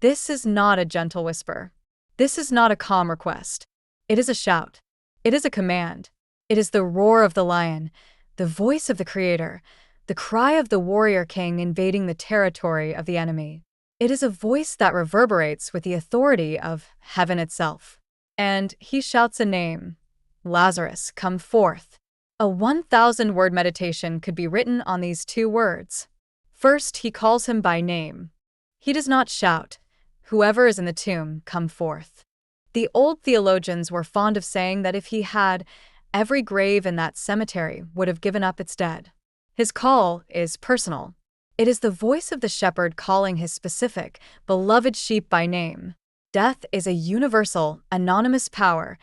This is not a gentle whisper. This is not a calm request. It is a shout. It is a command. It is the roar of the lion, the voice of the Creator, the cry of the warrior king invading the territory of the enemy. It is a voice that reverberates with the authority of heaven itself. And he shouts a name. Lazarus, come forth. A 1,000-word meditation could be written on these two words. First, he calls him by name. He does not shout, "Whoever is in the tomb, come forth." The old theologians were fond of saying that if he had, every grave in that cemetery would have given up its dead. His call is personal. It is the voice of the shepherd calling his specific, beloved sheep by name. Death is a universal, anonymous power.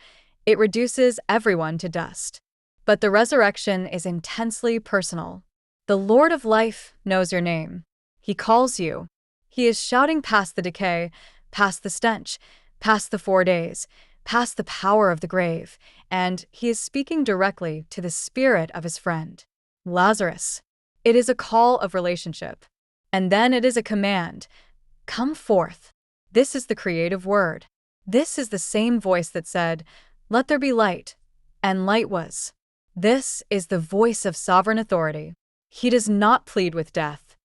It reduces everyone to dust. But the resurrection is intensely personal. The Lord of life knows your name. He calls you. He is shouting past the decay, past the stench, past the 4 days, past the power of the grave, and he is speaking directly to the spirit of his friend. Lazarus. It is a call of relationship. And then it is a command. Come forth. This is the creative word. This is the same voice that said, "Let there be light," and light was. This is the voice of sovereign authority. He does not plead with death.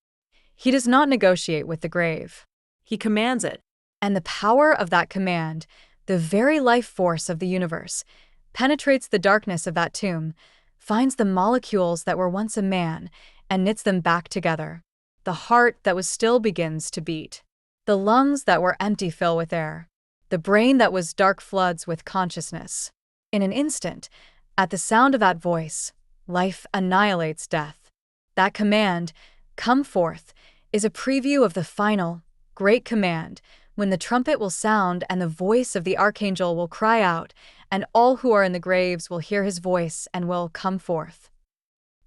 He does not negotiate with the grave. He commands it. And the power of that command, the very life force of the universe, penetrates the darkness of that tomb, finds the molecules that were once a man, and knits them back together. The heart that was still begins to beat. The lungs that were empty fill with air. The brain that was dark floods with consciousness. In an instant, at the sound of that voice, life annihilates death. That command, "Come forth," is a preview of the final, great command, when the trumpet will sound and the voice of the archangel will cry out, and all who are in the graves will hear his voice and will come forth.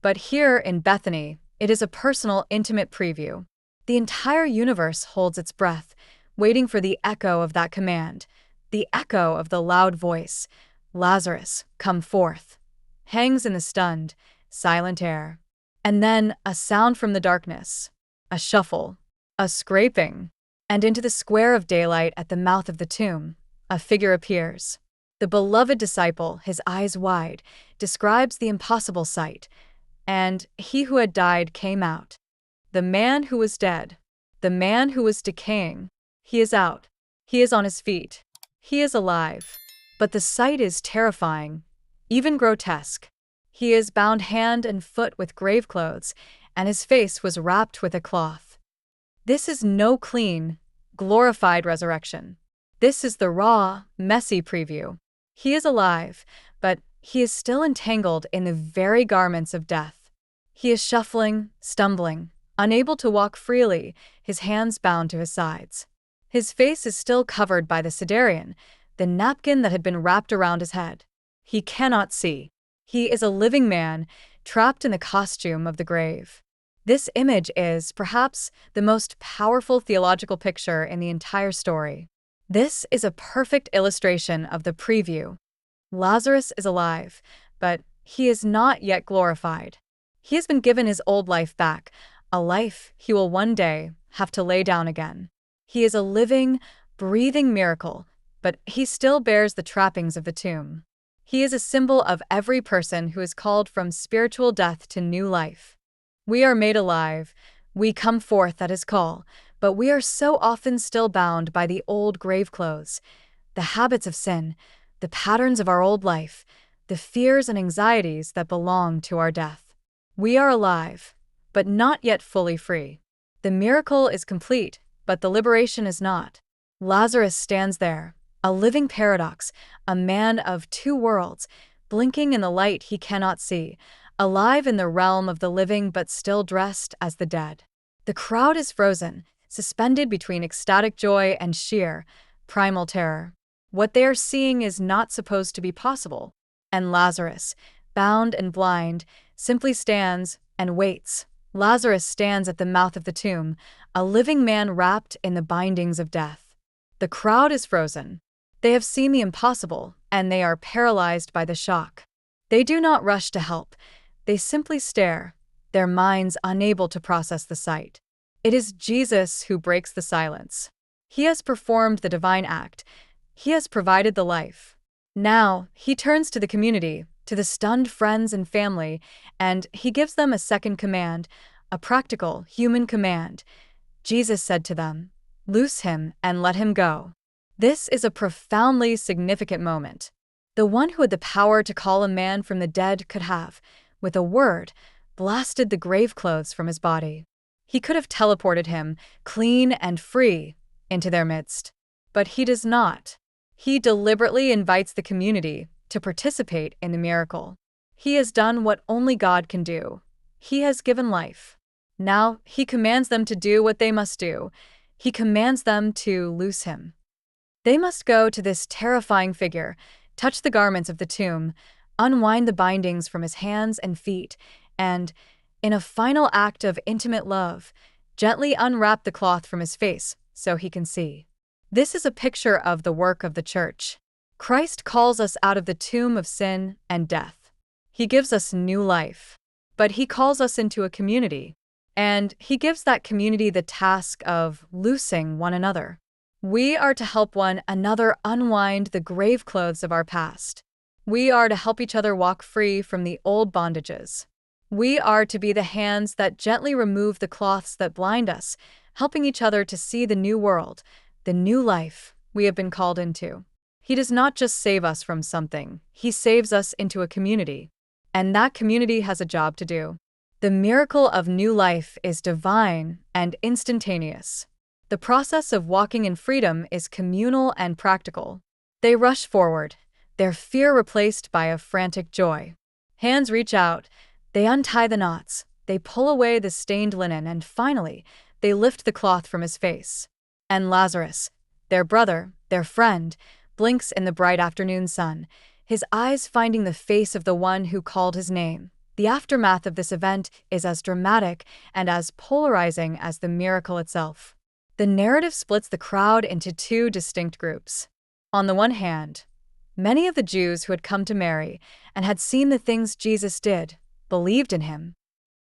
But here in Bethany, it is a personal, intimate preview. The entire universe holds its breath, waiting for the echo of that command, the echo of the loud voice, "Lazarus, come forth," hangs in the stunned, silent air. And then a sound from the darkness, a shuffle, a scraping, and into the square of daylight at the mouth of the tomb, a figure appears. The beloved disciple, his eyes wide, describes the impossible sight, and he who had died came out. The man who was dead, the man who was decaying, he is out. He is on his feet. He is alive. But the sight is terrifying, even grotesque. He is bound hand and foot with grave clothes, and his face was wrapped with a cloth. This is no clean, glorified resurrection. This is the raw, messy preview. He is alive, but he is still entangled in the very garments of death. He is shuffling, stumbling, unable to walk freely, his hands bound to his sides. His face is still covered by the siderion, the napkin that had been wrapped around his head. He cannot see. He is a living man, trapped in the costume of the grave. This image is, perhaps, the most powerful theological picture in the entire story. This is a perfect illustration of the preview. Lazarus is alive, but he is not yet glorified. He has been given his old life back, a life he will one day have to lay down again. He is a living, breathing miracle, but he still bears the trappings of the tomb. He is a symbol of every person who is called from spiritual death to new life. We are made alive, we come forth at his call, but we are so often still bound by the old grave clothes, the habits of sin, the patterns of our old life, the fears and anxieties that belong to our death. We are alive, but not yet fully free. The miracle is complete, but the liberation is not. Lazarus stands there, a living paradox, a man of two worlds, blinking in the light he cannot see, alive in the realm of the living but still dressed as the dead. The crowd is frozen, suspended between ecstatic joy and sheer, primal terror. What they are seeing is not supposed to be possible. And Lazarus, bound and blind, simply stands and waits. Lazarus stands at the mouth of the tomb, a living man wrapped in the bindings of death. The crowd is frozen. They have seen the impossible, and they are paralyzed by the shock. They do not rush to help. They simply stare, their minds unable to process the sight. It is Jesus who breaks the silence. He has performed the divine act. He has provided the life. Now, he turns to the community, to the stunned friends and family, and he gives them a second command, a practical, human command. Jesus said to them, "Loose him and let him go." This is a profoundly significant moment. The one who had the power to call a man from the dead could have, with a word, blasted the grave clothes from his body. He could have teleported him, clean and free, into their midst. But he does not. He deliberately invites the community to participate in the miracle. He has done what only God can do. He has given life. Now he commands them to do what they must do. He commands them to loose him. They must go to this terrifying figure, touch the garments of the tomb, unwind the bindings from his hands and feet, and, in a final act of intimate love, gently unwrap the cloth from his face so he can see. This is a picture of the work of the church. Christ calls us out of the tomb of sin and death. He gives us new life. But he calls us into a community, and he gives that community the task of loosing one another. We are to help one another unwind the grave clothes of our past. We are to help each other walk free from the old bondages. We are to be the hands that gently remove the cloths that blind us, helping each other to see the new world, the new life we have been called into. He does not just save us from something, He saves us into a community. And that community has a job to do. The miracle of new life is divine and instantaneous. The process of walking in freedom is communal and practical. They rush forward, their fear replaced by a frantic joy. Hands reach out, they untie the knots, they pull away the stained linen, and finally, they lift the cloth from his face. And Lazarus, their brother, their friend, blinks in the bright afternoon sun, his eyes finding the face of the one who called his name. The aftermath of this event is as dramatic and as polarizing as the miracle itself. The narrative splits the crowd into two distinct groups. On the one hand, many of the Jews who had come to Mary and had seen the things Jesus did believed in him.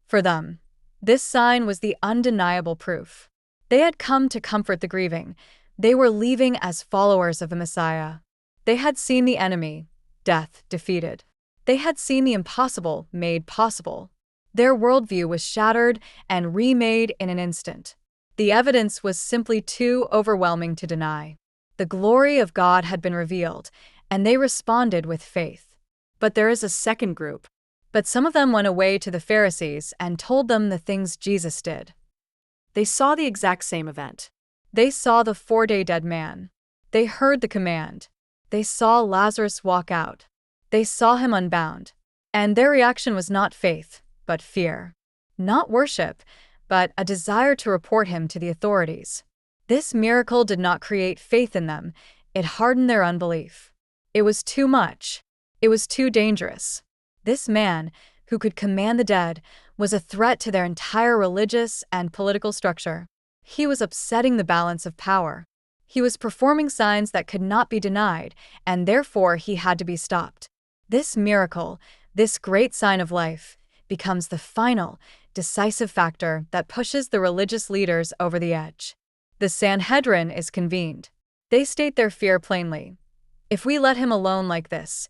For them, this sign was the undeniable proof. They had come to comfort the grieving. They were leaving as followers of the Messiah. They had seen the enemy, death, defeated. They had seen the impossible made possible. Their worldview was shattered and remade in an instant. The evidence was simply too overwhelming to deny. The glory of God had been revealed, and they responded with faith. But there is a second group. But some of them went away to the Pharisees and told them the things Jesus did. They saw the exact same event. They saw the 4-day dead man. They heard the command. They saw Lazarus walk out. They saw him unbound. And their reaction was not faith, but fear. Not worship, but a desire to report him to the authorities. This miracle did not create faith in them. It hardened their unbelief. It was too much. It was too dangerous. This man, who could command the dead, was a threat to their entire religious and political structure. He was upsetting the balance of power. He was performing signs that could not be denied, and therefore he had to be stopped. This miracle, this great sign of life, becomes the final, decisive factor that pushes the religious leaders over the edge. The Sanhedrin is convened. They state their fear plainly. If we let him alone like this,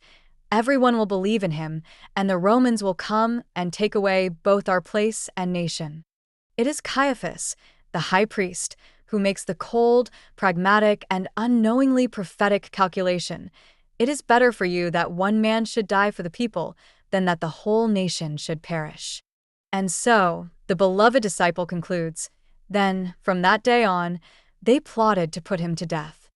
everyone will believe in him, and the Romans will come and take away both our place and nation. It is Caiaphas, the high priest, who makes the cold, pragmatic, and unknowingly prophetic calculation. It is better for you that one man should die for the people than that the whole nation should perish. And so, the beloved disciple concludes, then, from that day on, they plotted to put him to death.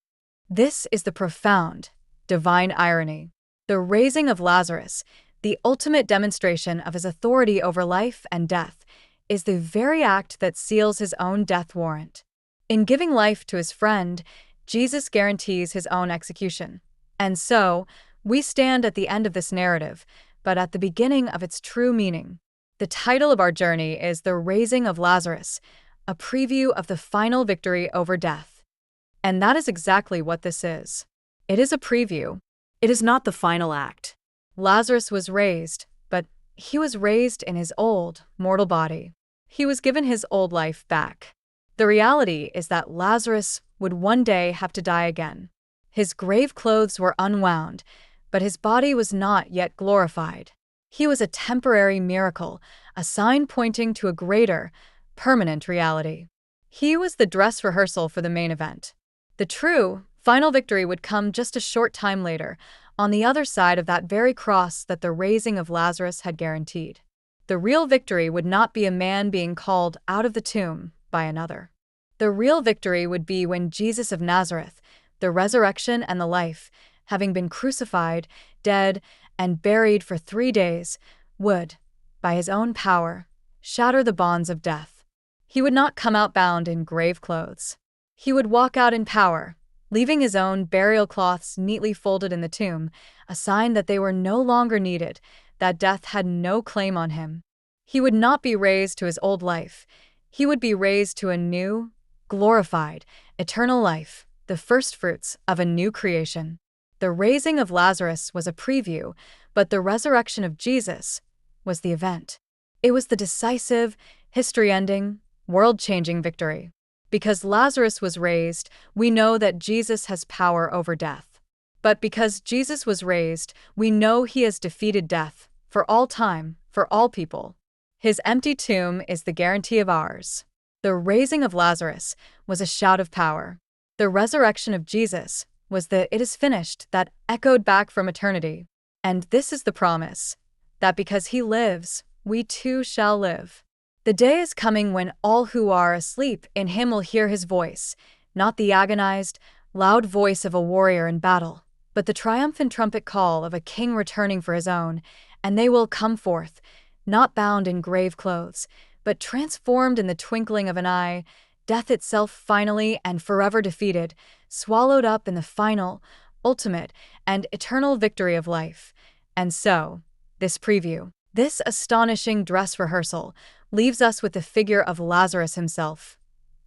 This is the profound, divine irony. The raising of Lazarus, the ultimate demonstration of his authority over life and death, is the very act that seals his own death warrant. In giving life to his friend, Jesus guarantees his own execution. And so, we stand at the end of this narrative, but at the beginning of its true meaning. The title of our journey is The Raising of Lazarus, a preview of the final victory over death. And that is exactly what this is. It is a preview. It is not the final act. Lazarus was raised, but he was raised in his old, mortal body. He was given his old life back. The reality is that Lazarus would one day have to die again. His grave clothes were unwound, but his body was not yet glorified. He was a temporary miracle, a sign pointing to a greater, permanent reality. He was the dress rehearsal for the main event. The true, final victory would come just a short time later, on the other side of that very cross that the raising of Lazarus had guaranteed. The real victory would not be a man being called out of the tomb by another. The real victory would be when Jesus of Nazareth, the resurrection and the life, having been crucified, dead, and buried for 3 days, would, by his own power, shatter the bonds of death. He would not come out bound in grave clothes. He would walk out in power, leaving his own burial cloths neatly folded in the tomb, a sign that they were no longer needed, that death had no claim on him. He would not be raised to his old life. He would be raised to a new, glorified, eternal life, the firstfruits of a new creation. The raising of Lazarus was a preview, but the resurrection of Jesus was the event. It was the decisive, history-ending, world-changing victory. Because Lazarus was raised, we know that Jesus has power over death. But because Jesus was raised, we know he has defeated death, for all time, for all people. His empty tomb is the guarantee of ours. The raising of Lazarus was a shout of power. The resurrection of Jesus was the "it is finished" that echoed back from eternity. And this is the promise, that because he lives, we too shall live. The day is coming when all who are asleep in him will hear his voice, not the agonized, loud voice of a warrior in battle, but the triumphant trumpet call of a king returning for his own, and they will come forth, not bound in grave clothes, but transformed in the twinkling of an eye, death itself finally and forever defeated, swallowed up in the final, ultimate, and eternal victory of life. And so, this preview, this astonishing dress rehearsal, leaves us with the figure of Lazarus himself,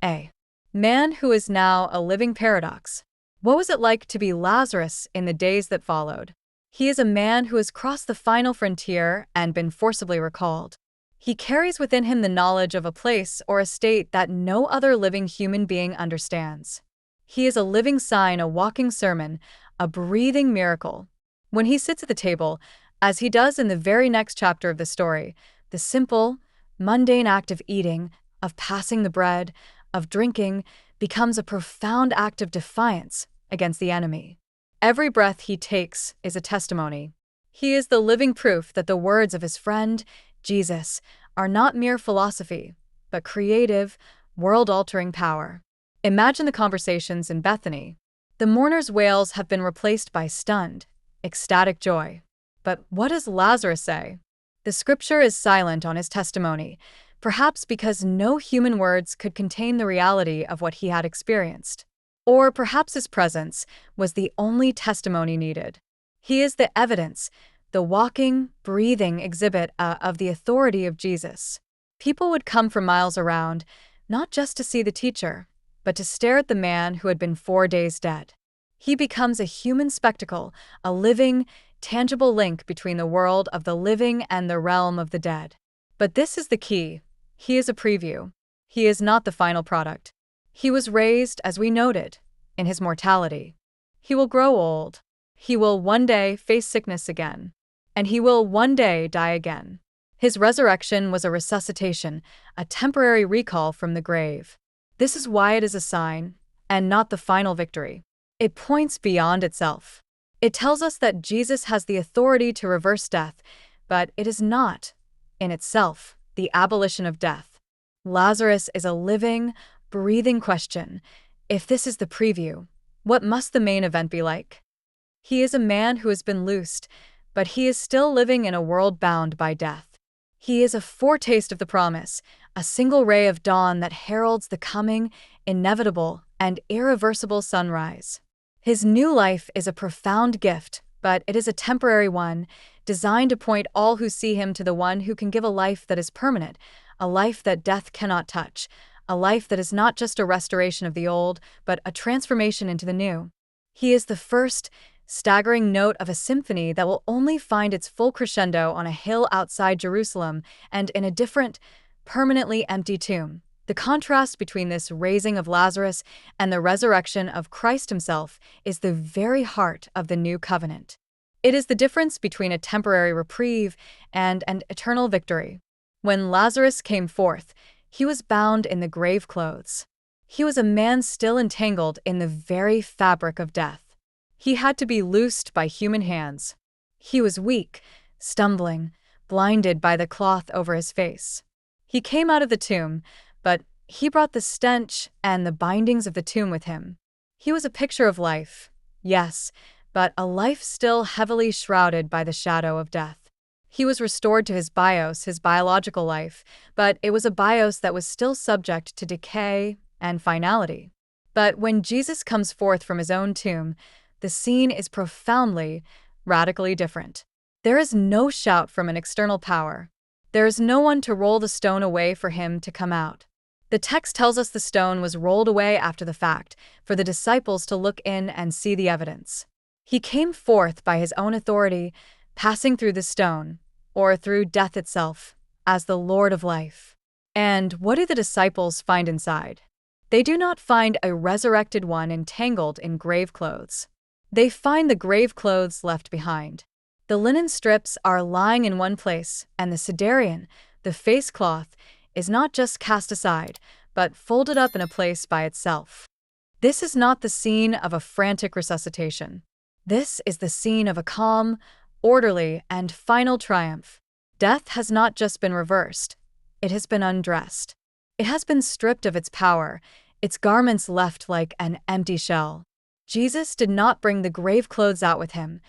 a man who is now a living paradox. What was it like to be Lazarus in the days that followed? He is a man who has crossed the final frontier and been forcibly recalled. He carries within him the knowledge of a place or a state that no other living human being understands. He is a living sign, a walking sermon, a breathing miracle. When he sits at the table, as he does in the very next chapter of the story, the simple, mundane act of eating, of passing the bread, of drinking, becomes a profound act of defiance against the enemy. Every breath he takes is a testimony. He is the living proof that the words of his friend, Jesus, are not mere philosophy, but creative, world-altering power. Imagine the conversations in Bethany. The mourners' wails have been replaced by stunned, ecstatic joy. But what does Lazarus say? The scripture is silent on his testimony, perhaps because no human words could contain the reality of what he had experienced. Or perhaps his presence was the only testimony needed. He is the evidence, the walking, breathing exhibit of the authority of Jesus. People would come from miles around, not just to see the teacher, but to stare at the man who had been 4 days dead. He becomes a human spectacle, a living, tangible link between the world of the living and the realm of the dead. But this is the key. He is a preview. He is not the final product. He was raised, as we noted, in his mortality. He will grow old. He will one day face sickness again. And he will one day die again. His resurrection was a resuscitation, a temporary recall from the grave. This is why it is a sign, and not the final victory. It points beyond itself. It tells us that Jesus has the authority to reverse death, but it is not, in itself, the abolition of death. Lazarus is a living, breathing question. If this is the preview, what must the main event be like? He is a man who has been loosed, but he is still living in a world bound by death. He is a foretaste of the promise, a single ray of dawn that heralds the coming, inevitable, and irreversible sunrise. His new life is a profound gift, but it is a temporary one, designed to point all who see him to the one who can give a life that is permanent, a life that death cannot touch, a life that is not just a restoration of the old, but a transformation into the new. He is the first, staggering note of a symphony that will only find its full crescendo on a hill outside Jerusalem and in a different, permanently empty tomb. The contrast between this raising of Lazarus and the resurrection of Christ himself is the very heart of the new covenant. It is the difference between a temporary reprieve and an eternal victory. When Lazarus came forth, he was bound in the grave clothes. He was a man still entangled in the very fabric of death. He had to be loosed by human hands. He was weak, stumbling, blinded by the cloth over his face. He came out of the tomb, but he brought the stench and the bindings of the tomb with him. He was a picture of life, yes, but a life still heavily shrouded by the shadow of death. He was restored to his bios, his biological life, but it was a bios that was still subject to decay and finality. But when Jesus comes forth from his own tomb, the scene is profoundly, radically different. There is no shout from an external power. There is no one to roll the stone away for him to come out. The text tells us the stone was rolled away after the fact, for the disciples to look in and see the evidence. He came forth by his own authority, passing through the stone, or through death itself, as the Lord of life. And what do the disciples find inside? They do not find a resurrected one entangled in grave clothes. They find the grave clothes left behind. The linen strips are lying in one place, and the siderion, The face cloth is not just cast aside, but folded up in a place by itself. This is not the scene of a frantic resuscitation. This is the scene of a calm, orderly, and final triumph. Death has not just been reversed, it has been undressed. It has been stripped of its power, its garments left like an empty shell. Jesus did not bring the grave clothes out with him.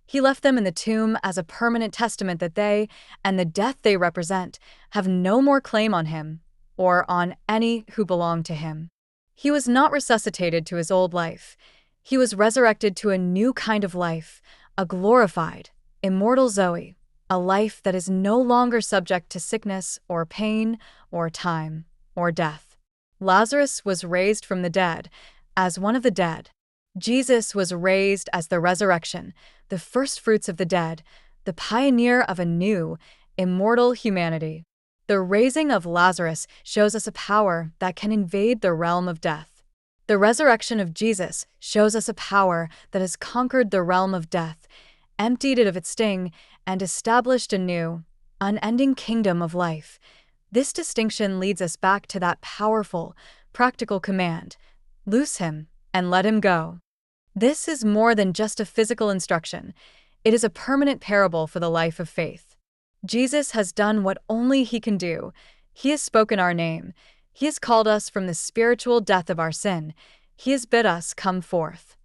He left them in the tomb as a permanent testament that they, and the death they represent, have no more claim on him, or on any who belong to him. He was not resuscitated to his old life. He was resurrected to a new kind of life, a glorified, immortal Zoe, a life that is no longer subject to sickness or pain or time or death. Lazarus was raised from the dead, as one of the dead. Jesus was raised as the resurrection, the first fruits of the dead, the pioneer of a new, immortal humanity. The raising of Lazarus shows us a power that can invade the realm of death. The resurrection of Jesus shows us a power that has conquered the realm of death, emptied it of its sting, and established a new, unending kingdom of life. This distinction leads us back to that powerful, practical command: loose him and let him go. This is more than just a physical instruction. It is a permanent parable for the life of faith. Jesus has done what only he can do. He has spoken our name. He has called us from the spiritual death of our sin. He has bid us come forth.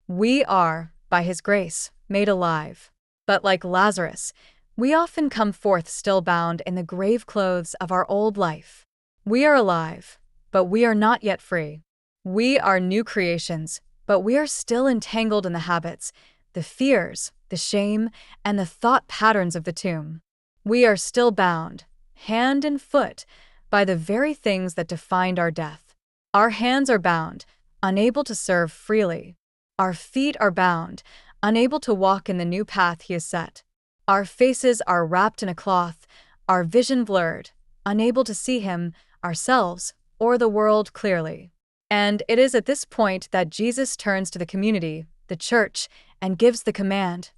We are, by his grace, made alive. But like Lazarus, we often come forth still bound in the grave clothes of our old life. We are alive, but we are not yet free. We are new creations, but we are still entangled in the habits, the fears, the shame, and the thought patterns of the tomb. We are still bound, hand and foot, by the very things that defined our death. Our hands are bound, unable to serve freely. Our feet are bound, unable to walk in the new path he has set. Our faces are wrapped in a cloth, our vision blurred, unable to see him, ourselves, or the world clearly. And it is at this point that Jesus turns to the community, the church, and gives the command: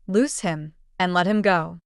loose him and let him go.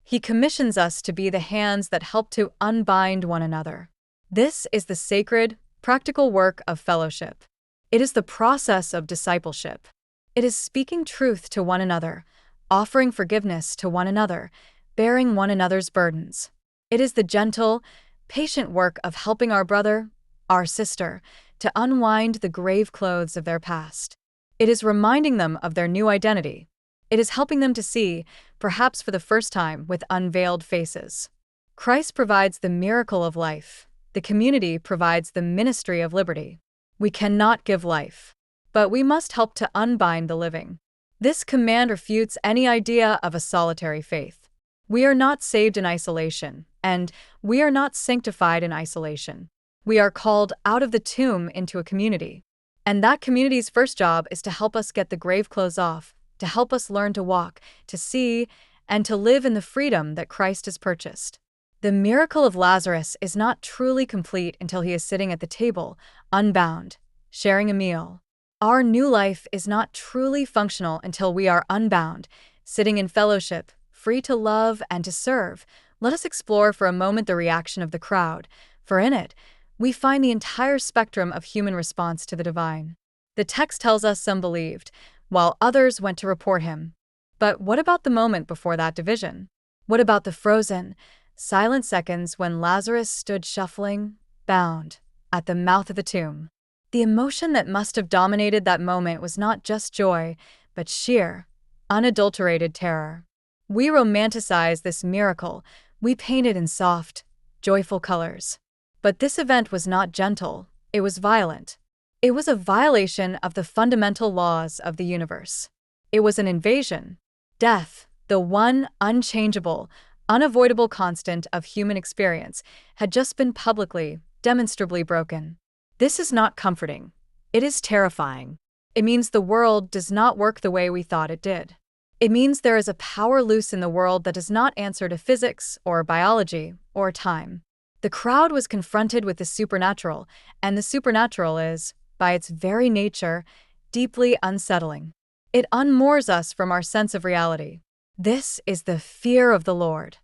He commissions us to be the hands that help to unbind one another. This is the sacred, practical work of fellowship. It is the process of discipleship. It is speaking truth to one another, offering forgiveness to one another, bearing one another's burdens. It is the gentle, patient work of helping our brother, our sister, to unwind the grave clothes of their past. It is reminding them of their new identity. It is helping them to see, perhaps for the first time, with unveiled faces. Christ provides the miracle of life. The community provides the ministry of liberty. We cannot give life, but we must help to unbind the living. This command refutes any idea of a solitary faith. We are not saved in isolation, and we are not sanctified in isolation. We are called out of the tomb into a community. And that community's first job is to help us get the grave clothes off, to help us learn to walk, to see, and to live in the freedom that Christ has purchased. The miracle of Lazarus is not truly complete until he is sitting at the table, unbound, sharing a meal. Our new life is not truly functional until we are unbound, sitting in fellowship, free to love and to serve. Let us explore for a moment the reaction of the crowd, for in it, we find the entire spectrum of human response to the divine. The text tells us some believed, while others went to report him. But what about the moment before that division? What about the frozen, silent seconds when Lazarus stood shuffling, bound, at the mouth of the tomb? The emotion that must have dominated that moment was not just joy, but sheer, unadulterated terror. We romanticize this miracle, we paint it in soft, joyful colors. But this event was not gentle, it was violent. It was a violation of the fundamental laws of the universe. It was an invasion. Death, the one unchangeable, unavoidable constant of human experience, had just been publicly, demonstrably broken. This is not comforting. It is terrifying. It means the world does not work the way we thought it did. It means there is a power loose in the world that does not answer to physics or biology or time. The crowd was confronted with the supernatural, and the supernatural is, by its very nature, deeply unsettling. It unmoors us from our sense of reality. This is the fear of the Lord.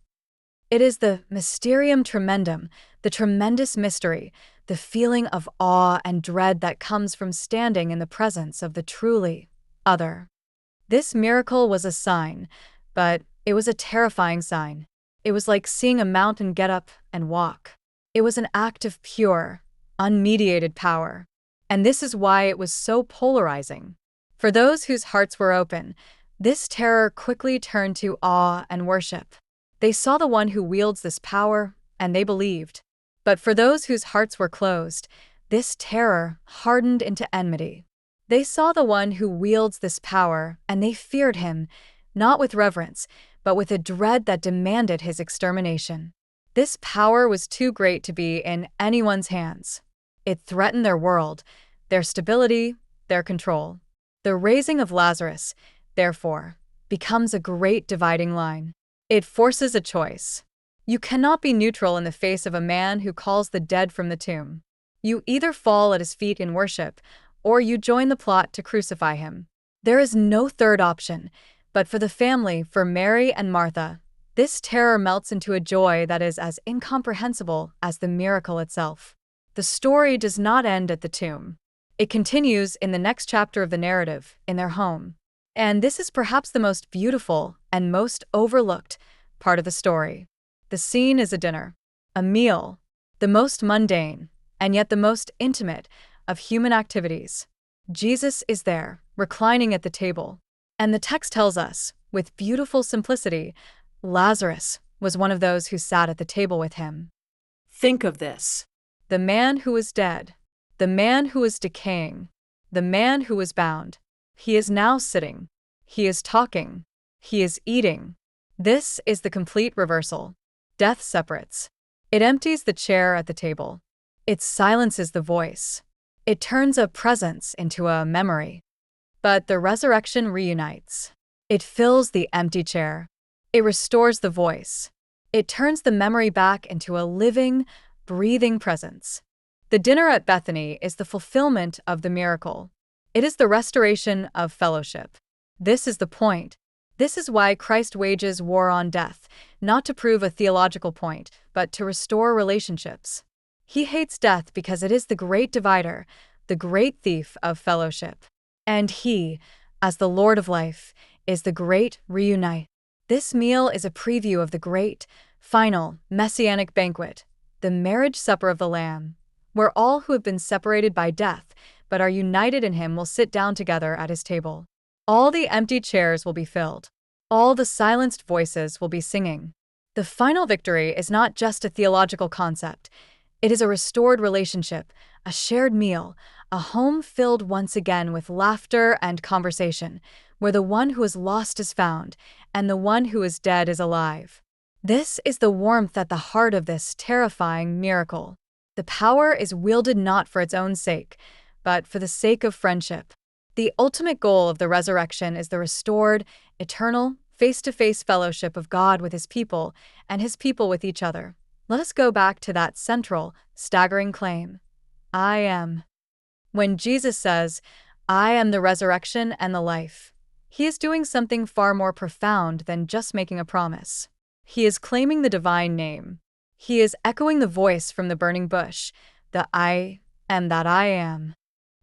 It is the mysterium tremendum, the tremendous mystery, the feeling of awe and dread that comes from standing in the presence of the truly other. This miracle was a sign, but it was a terrifying sign. It was like seeing a mountain get up and walk. It was an act of pure, unmediated power. And this is why it was so polarizing. For those whose hearts were open, this terror quickly turned to awe and worship. They saw the one who wields this power, and they believed. But for those whose hearts were closed, this terror hardened into enmity. They saw the one who wields this power, and they feared him, not with reverence, but with a dread that demanded his extermination. This power was too great to be in anyone's hands. It threatened their world, their stability, their control. The raising of Lazarus, therefore, becomes a great dividing line. It forces a choice. You cannot be neutral in the face of a man who calls the dead from the tomb. You either fall at his feet in worship, or you join the plot to crucify him. There is no third option, but for the family, for Mary and Martha, this terror melts into a joy that is as incomprehensible as the miracle itself. The story does not end at the tomb. It continues in the next chapter of the narrative, in their home. And this is perhaps the most beautiful and most overlooked part of the story. The scene is a dinner, a meal, the most mundane, and yet the most intimate of human activities. Jesus is there, reclining at the table. And the text tells us, with beautiful simplicity, Lazarus was one of those who sat at the table with him. Think of this. The man who was dead, the man who was decaying, the man who was bound. He is now sitting. He is talking. He is eating. This is the complete reversal. Death separates. It empties the chair at the table. It silences the voice. It turns a presence into a memory. But the resurrection reunites. It fills the empty chair. It restores the voice. It turns the memory back into a living, breathing presence. The dinner at Bethany is the fulfillment of the miracle. It is the restoration of fellowship. This is the point. This is why Christ wages war on death, not to prove a theological point, but to restore relationships. He hates death because it is the great divider, the great thief of fellowship. And he, as the Lord of life, is the great reunite. This meal is a preview of the great, final, messianic banquet, the marriage supper of the Lamb, where all who have been separated by death but are united in him will sit down together at his table. All the empty chairs will be filled. All the silenced voices will be singing. The final victory is not just a theological concept. It is a restored relationship, a shared meal, a home filled once again with laughter and conversation, where the one who is lost is found, and the one who is dead is alive. This is the warmth at the heart of this terrifying miracle. The power is wielded not for its own sake, but for the sake of friendship. The ultimate goal of the resurrection is the restored, eternal, face-to-face fellowship of God with his people and his people with each other. Let us go back to that central, staggering claim. I am. When Jesus says, I am the resurrection and the life, he is doing something far more profound than just making a promise. He is claiming the divine name. He is echoing the voice from the burning bush, the I am that I am.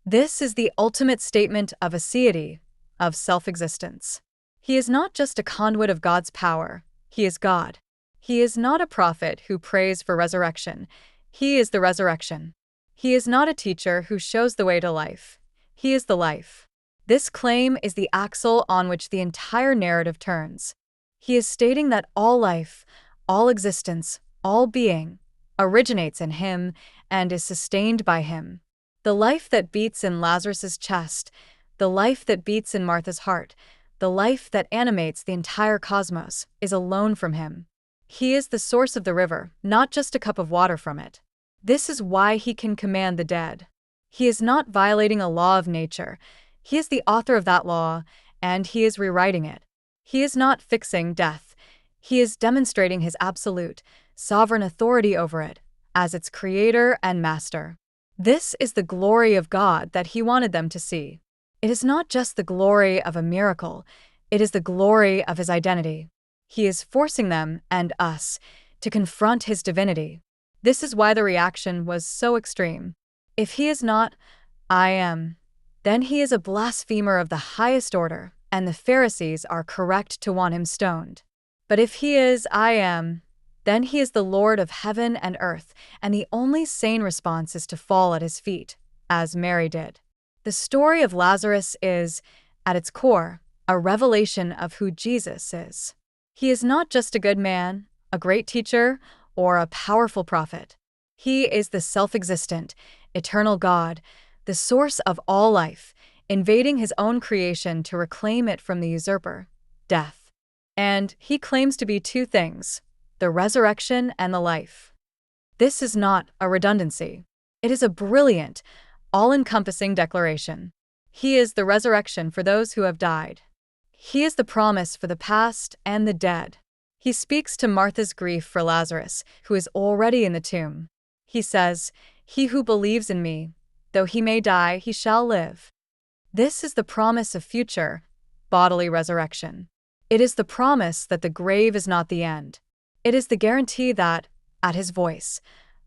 This is the ultimate statement of aseity, of self-existence. He is not just a conduit of God's power. He is God. He is not a prophet who prays for resurrection. He is the resurrection. He is not a teacher who shows the way to life. He is the life. This claim is the axle on which the entire narrative turns. He is stating that all life, all existence, all being, originates in him and is sustained by him. The life that beats in Lazarus's chest, the life that beats in Martha's heart, the life that animates the entire cosmos, is alone from him. He is the source of the river, not just a cup of water from it. This is why he can command the dead. He is not violating a law of nature. He is the author of that law, and he is rewriting it. He is not fixing death. He is demonstrating his absolute, sovereign authority over it, as its creator and master. This is the glory of God that he wanted them to see. It is not just the glory of a miracle, it is the glory of his identity. He is forcing them and us to confront his divinity. This is why the reaction was so extreme. If he is not, I am, then he is a blasphemer of the highest order, and the Pharisees are correct to want him stoned. But if he is, I am, then he is the Lord of heaven and earth, and the only sane response is to fall at his feet, as Mary did. The story of Lazarus is, at its core, a revelation of who Jesus is. He is not just a good man, a great teacher, or a powerful prophet. He is the self-existent, eternal God, the source of all life, invading his own creation to reclaim it from the usurper, death. And he claims to be two things, the resurrection and the life. This is not a redundancy. It is a brilliant, all-encompassing declaration. He is the resurrection for those who have died. He is the promise for the past and the dead. He speaks to Martha's grief for Lazarus, who is already in the tomb. He says, "He who believes in me, though he may die, he shall live." This is the promise of future, bodily resurrection. It is the promise that the grave is not the end. It is the guarantee that, at his voice,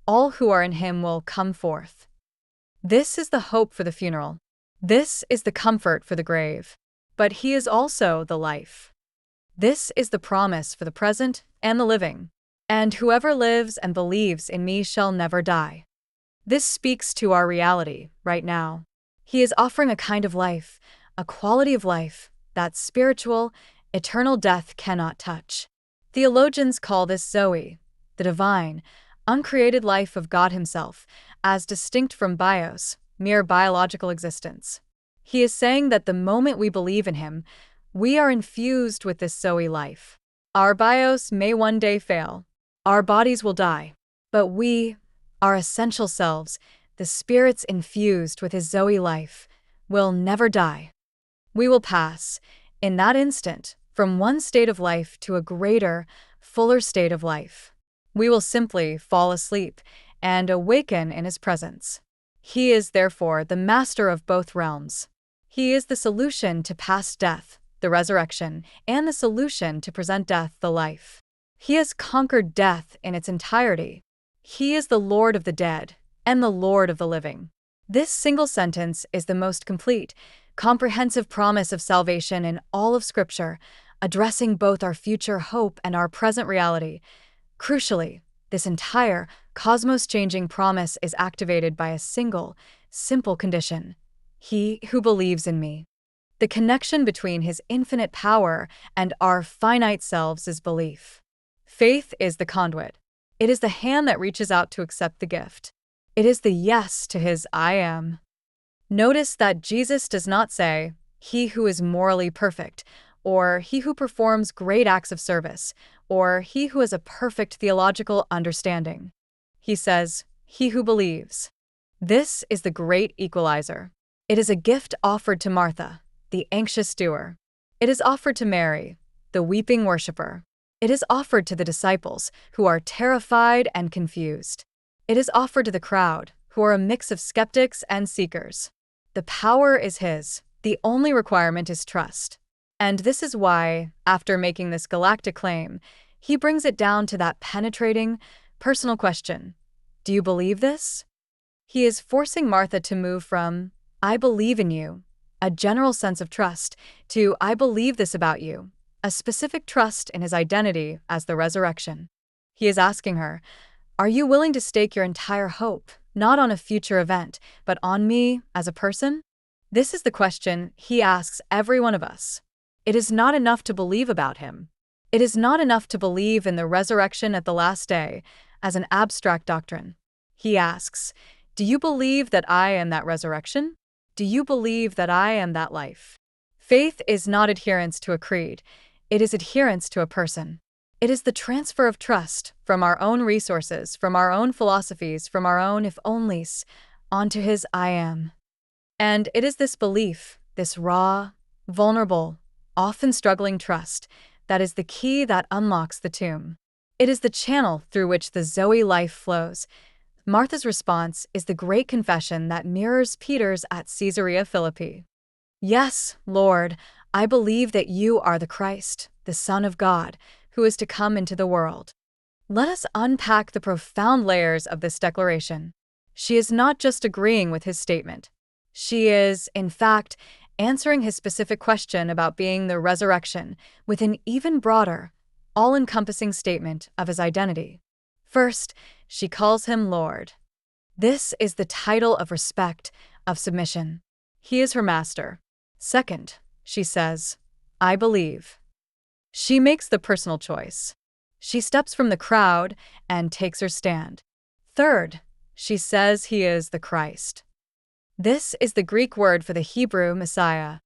all who are in him will come forth. This is the hope for the funeral. This is the comfort for the grave. But he is also the life. This is the promise for the present and the living. And whoever lives and believes in me shall never die. This speaks to our reality right now. He is offering a kind of life, a quality of life, that spiritual, eternal death cannot touch. Theologians call this Zoe, the divine, uncreated life of God himself, as distinct from bios, mere biological existence. He is saying that the moment we believe in him, we are infused with this Zoe life. Our bios may one day fail. Our bodies will die. But we, our essential selves, the spirits infused with his Zoe life, will never die. We will pass, in that instant, from one state of life to a greater, fuller state of life. We will simply fall asleep and awaken in his presence. He is, therefore, the master of both realms. He is the solution to past death, the resurrection, and the solution to present death, the life. He has conquered death in its entirety. He is the Lord of the dead and the Lord of the living. This single sentence is the most complete, comprehensive promise of salvation in all of Scripture, addressing both our future hope and our present reality. Crucially, this entire, cosmos-changing promise is activated by a single, simple condition: he who believes in me. The connection between his infinite power and our finite selves is belief. Faith is the conduit. It is the hand that reaches out to accept the gift. It is the yes to his I am. Notice that Jesus does not say, "He who is morally perfect," or "he who performs great acts of service," or "he who has a perfect theological understanding." He says, "He who believes." This is the great equalizer. It is a gift offered to Martha, the anxious doer. It is offered to Mary, the weeping worshiper. It is offered to the disciples, who are terrified and confused. It is offered to the crowd, who are a mix of skeptics and seekers. The power is his. The only requirement is trust. And this is why, after making this galactic claim, he brings it down to that penetrating, personal question: do you believe this? He is forcing Martha to move from, "I believe in you," a general sense of trust, to "I believe this about you," a specific trust in his identity as the resurrection. He is asking her, "Are you willing to stake your entire hope, not on a future event, but on me as a person?" This is the question he asks every one of us. It is not enough to believe about him. It is not enough to believe in the resurrection at the last day as an abstract doctrine. He asks, "Do you believe that I am that resurrection? Do you believe that I am that life?" Faith is not adherence to a creed. It is adherence to a person. It is the transfer of trust from our own resources, from our own philosophies, from our own if-onlys, onto his I am. And it is this belief, this raw, vulnerable, often struggling trust, that is the key that unlocks the tomb. It is the channel through which the Zoe life flows. Martha's response is the great confession that mirrors Peter's at Caesarea Philippi. "Yes, Lord, I believe that you are the Christ, the Son of God, who is to come into the world." Let us unpack the profound layers of this declaration. She is not just agreeing with his statement. She is, in fact, answering his specific question about being the resurrection with an even broader, all-encompassing statement of his identity. First, she calls him Lord. This is the title of respect, of submission. He is her master. Second, she says, I believe. She makes the personal choice. She steps from the crowd and takes her stand. Third, she says he is the Christ. This is the Greek word for the Hebrew Messiah.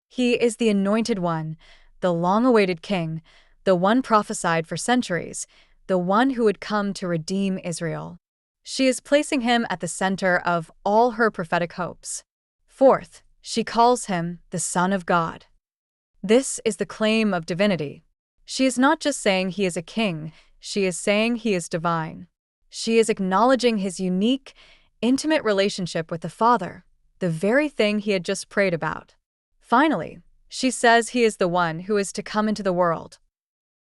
He is the anointed one, the long-awaited king, the one prophesied for centuries, the one who would come to redeem Israel. She is placing him at the center of all her prophetic hopes. Fourth, she calls him the Son of God. This is the claim of divinity. She is not just saying he is a king, she is saying he is divine. She is acknowledging his unique, intimate relationship with the Father, the very thing he had just prayed about. Finally, she says he is the one who is to come into the world.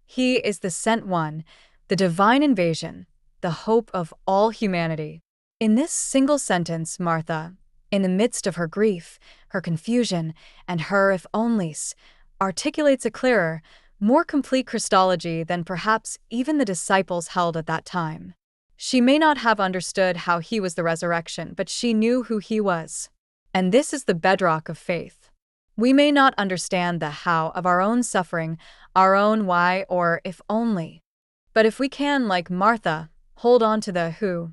He is the sent one, the divine invasion, the hope of all humanity. In this single sentence, Martha, in the midst of her grief, her confusion, and her if onlys, articulates a clearer, more complete Christology than perhaps even the disciples held at that time. She may not have understood how he was the resurrection, but she knew who he was. And this is the bedrock of faith. We may not understand the how of our own suffering, our own why, or if only. But if we can, like Martha, hold on to the who,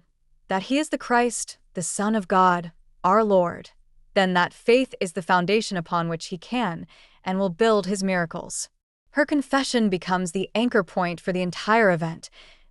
that he is the Christ, the Son of God, our Lord, then that faith is the foundation upon which he can and will build his miracles. Her confession becomes the anchor point for the entire event.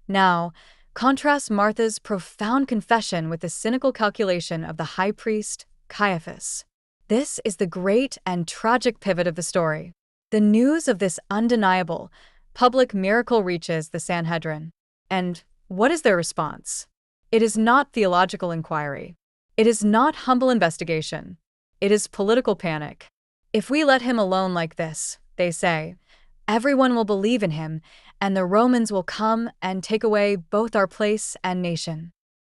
Now, contrast Martha's profound confession with the cynical calculation of the high priest, Caiaphas. This is the great and tragic pivot of the story. The news of this undeniable, public miracle reaches the Sanhedrin. And what is their response? It is not theological inquiry. It is not humble investigation. It is political panic. If we let him alone like this, they say, everyone will believe in him, and the Romans will come and take away both our place and nation.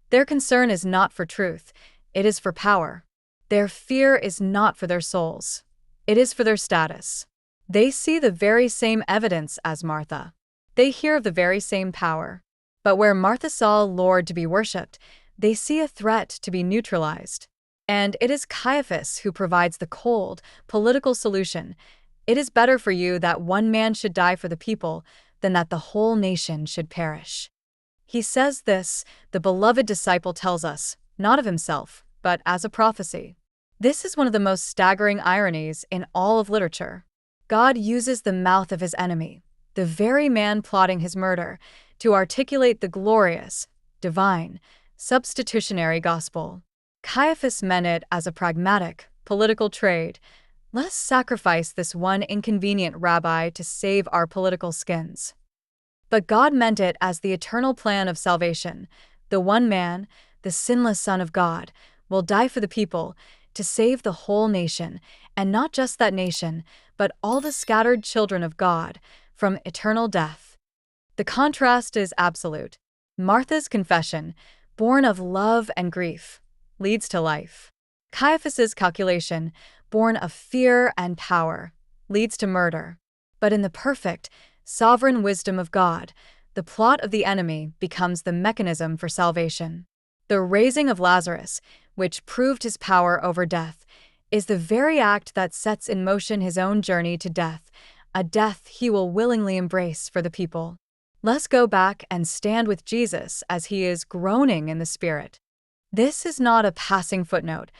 Their concern is not for truth, it is for power. Their fear is not for their souls, it is for their status. They see the very same evidence as Martha. They hear of the very same power. But where Martha saw Lord to be worshipped, they see a threat to be neutralized. And it is Caiaphas who provides the cold, political solution. It is better for you that one man should die for the people than that the whole nation should perish. He says this, the beloved disciple tells us, not of himself, but as a prophecy. This is one of the most staggering ironies in all of literature. God uses the mouth of his enemy, the very man plotting his murder, to articulate the glorious, divine, substitutionary gospel. Caiaphas meant it as a pragmatic, political trade. Let us sacrifice this one inconvenient rabbi to save our political skins. But God meant it as the eternal plan of salvation. The one man, the sinless Son of God, will die for the people to save the whole nation, and not just that nation, but all the scattered children of God, from eternal death. The contrast is absolute. Martha's confession, born of love and grief, leads to life. Caiaphas's calculation, born of fear and power, leads to murder. But in the perfect, sovereign wisdom of God, the plot of the enemy becomes the mechanism for salvation. The raising of Lazarus, which proved his power over death, is the very act that sets in motion his own journey to death, a death he will willingly embrace for the people. Let's go back and stand with Jesus as he is groaning in the Spirit. This is not a passing footnote.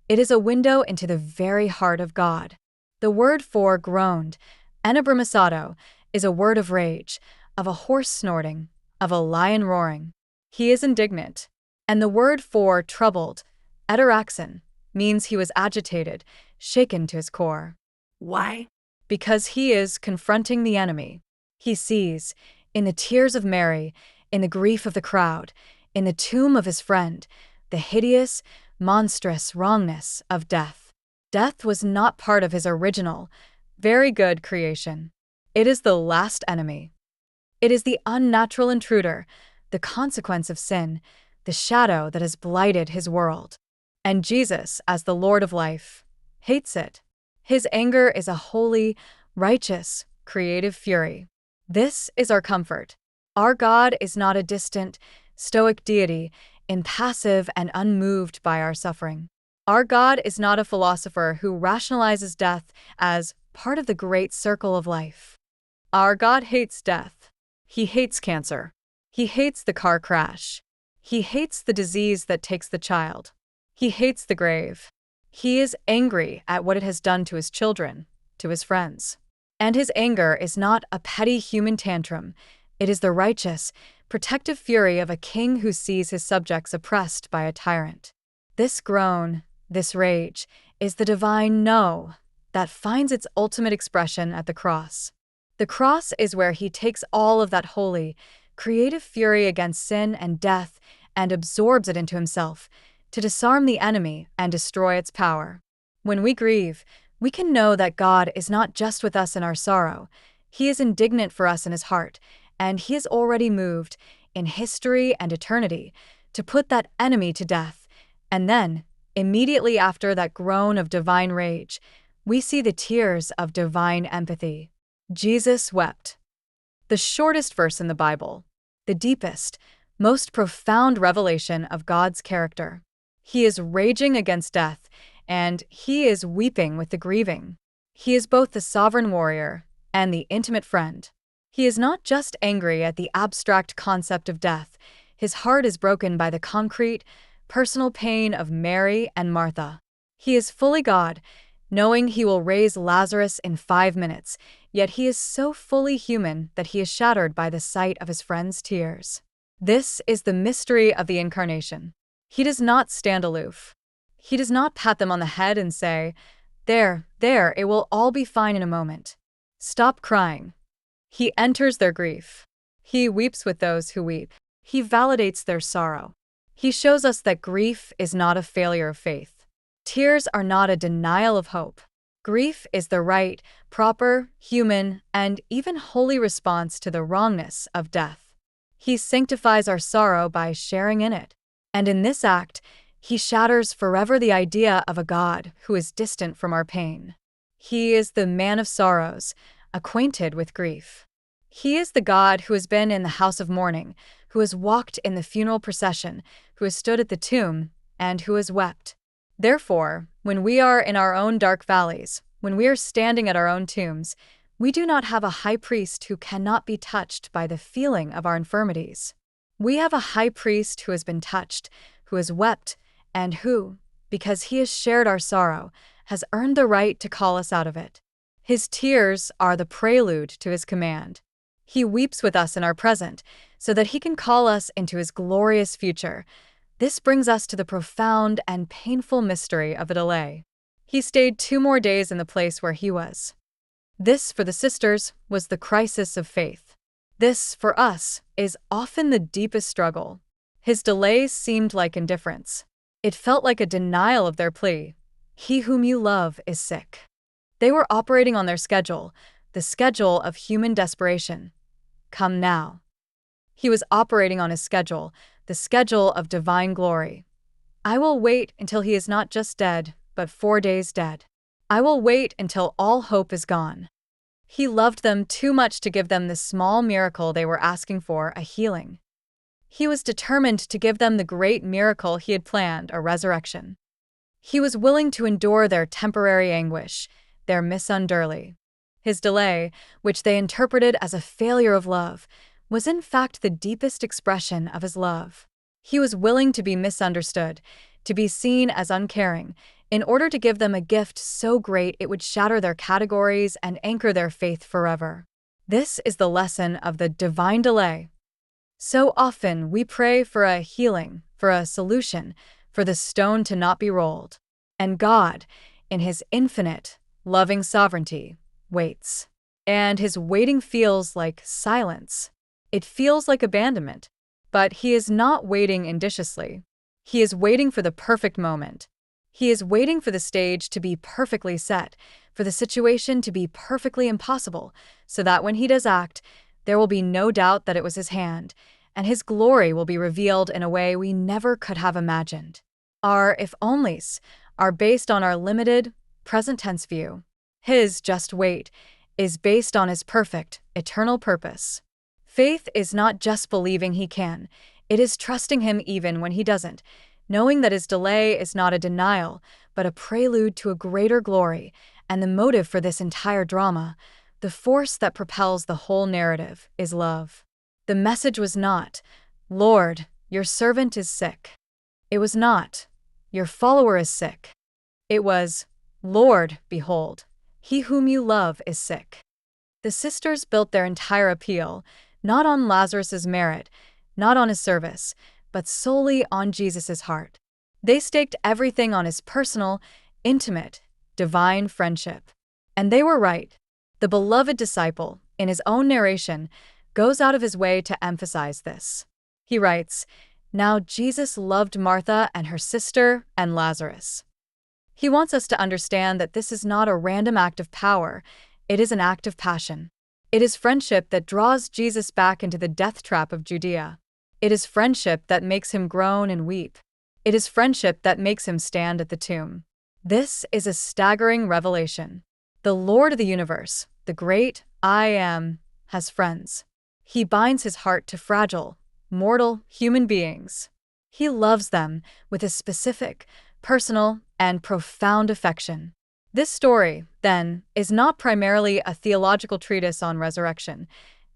It is a window into the very heart of God. The word for groaned, enabramissado, is a word of rage, of a horse snorting, of a lion roaring. He is indignant. And the word for troubled, eteraxin, means he was agitated, shaken to his core. Why? Because he is confronting the enemy. He sees, in the tears of Mary, in the grief of the crowd, in the tomb of his friend, the hideous, monstrous wrongness of death. Death was not part of his original, very good creation. It is the last enemy. It is the unnatural intruder, the consequence of sin, the shadow that has blighted his world. And Jesus, as the Lord of life, hates it. His anger is a holy, righteous, creative fury. This is our comfort. Our God is not a distant, stoic deity, impassive and unmoved by our suffering. Our God is not a philosopher who rationalizes death as part of the great circle of life. Our God hates death. He hates cancer. He hates the car crash. He hates the disease that takes the child. He hates the grave. He is angry at what it has done to his children, to his friends. And his anger is not a petty human tantrum. It is the righteous, protective fury of a king who sees his subjects oppressed by a tyrant. This groan, this rage, is the divine no that finds its ultimate expression at the cross. The cross is where he takes all of that holy, creative fury against sin and death and absorbs it into himself to disarm the enemy and destroy its power. When we grieve, we can know that God is not just with us in our sorrow. He is indignant for us in his heart, and he is already moved, in history and eternity, to put that enemy to death. And then, immediately after that groan of divine rage, we see the tears of divine empathy. Jesus wept. The shortest verse in the Bible, the deepest, most profound revelation of God's character. He is raging against death, and he is weeping with the grieving. He is both the sovereign warrior and the intimate friend. He is not just angry at the abstract concept of death. His heart is broken by the concrete, personal pain of Mary and Martha. He is fully God, knowing he will raise Lazarus in 5 minutes, yet he is so fully human that he is shattered by the sight of his friends' tears. This is the mystery of the Incarnation. He does not stand aloof. He does not pat them on the head and say, There, it will all be fine in a moment. Stop crying." He enters their grief. He weeps with those who weep. He validates their sorrow. He shows us that grief is not a failure of faith. Tears are not a denial of hope. Grief is the right, proper, human, and even holy response to the wrongness of death. He sanctifies our sorrow by sharing in it. And in this act, he shatters forever the idea of a God who is distant from our pain. He is the man of sorrows, acquainted with grief. He is the God who has been in the house of mourning, who has walked in the funeral procession, who has stood at the tomb, and who has wept. Therefore, when we are in our own dark valleys, when we are standing at our own tombs, we do not have a high priest who cannot be touched by the feeling of our infirmities. We have a high priest who has been touched, who has wept, and who, because he has shared our sorrow, has earned the right to call us out of it. His tears are the prelude to his command. He weeps with us in our present, so that he can call us into his glorious future. This brings us to the profound and painful mystery of a delay. He stayed 2 more days in the place where he was. This, for the sisters, was the crisis of faith. This, for us, is often the deepest struggle. His delays seemed like indifference. It felt like a denial of their plea. He whom you love is sick. They were operating on their schedule, the schedule of human desperation. Come now. He was operating on his schedule, the schedule of divine glory. I will wait until he is not just dead, but 4 days dead. I will wait until all hope is gone. He loved them too much to give them the small miracle they were asking for, a healing. He was determined to give them the great miracle he had planned, a resurrection. He was willing to endure their temporary anguish, their misunderly. His delay, which they interpreted as a failure of love, was in fact the deepest expression of his love. He was willing to be misunderstood, to be seen as uncaring, in order to give them a gift so great it would shatter their categories and anchor their faith forever. This is the lesson of the divine delay. So often we pray for a healing, for a solution, for the stone to not be rolled. And God, in his infinite, loving sovereignty, waits. And his waiting feels like silence. It feels like abandonment. But he is not waiting indiciously. He is waiting for the perfect moment. He is waiting for the stage to be perfectly set, for the situation to be perfectly impossible, so that when he does act, There will be no doubt that it was his hand, and his glory will be revealed in a way we never could have imagined. Our if onlys are based on our limited, present tense view. His just wait is based on his perfect, eternal purpose. Faith is not just believing he can, it is trusting him even when he doesn't, knowing that his delay is not a denial, but a prelude to a greater glory, and the motive for this entire drama, the force that propels the whole narrative, is love. The message was not, "Lord, your servant is sick." It was not, "Your follower is sick." It was, "Lord, behold, he whom you love is sick." The sisters built their entire appeal, not on Lazarus's merit, not on his service, but solely on Jesus' heart. They staked everything on his personal, intimate, divine friendship. And they were right. The beloved disciple, in his own narration, goes out of his way to emphasize this. He writes, "Now Jesus loved Martha and her sister and Lazarus." He wants us to understand that this is not a random act of power, it is an act of passion. It is friendship that draws Jesus back into the death trap of Judea. It is friendship that makes him groan and weep. It is friendship that makes him stand at the tomb. This is a staggering revelation. The Lord of the universe, the great I Am, has friends. He binds his heart to fragile, mortal human beings. He loves them with a specific, personal, and profound affection. This story, then, is not primarily a theological treatise on resurrection.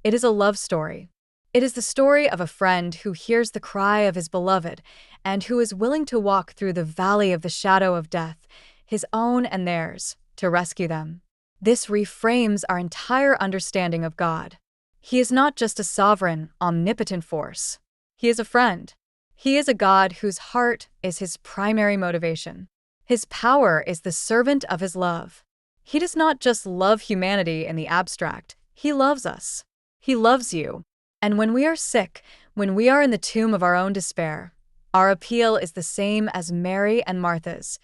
It is a love story. It is the story of a friend who hears the cry of his beloved and who is willing to walk through the valley of the shadow of death, his own and theirs, to rescue them. This reframes our entire understanding of God. He is not just a sovereign, omnipotent force. He is a friend. He is a God whose heart is his primary motivation. His power is the servant of his love. He does not just love humanity in the abstract, he loves us. He loves you. And when we are sick, when we are in the tomb of our own despair, our appeal is the same as Mary and Martha's.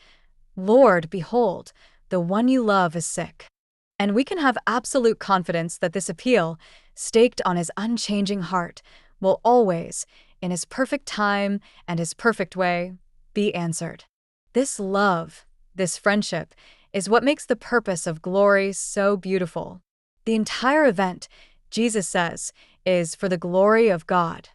"Lord, behold, the one you love is sick." And we can have absolute confidence that this appeal, staked on his unchanging heart, will always, in his perfect time and his perfect way, be answered. This love, this friendship, is what makes the purpose of glory so beautiful. The entire event, Jesus says, is for the glory of God.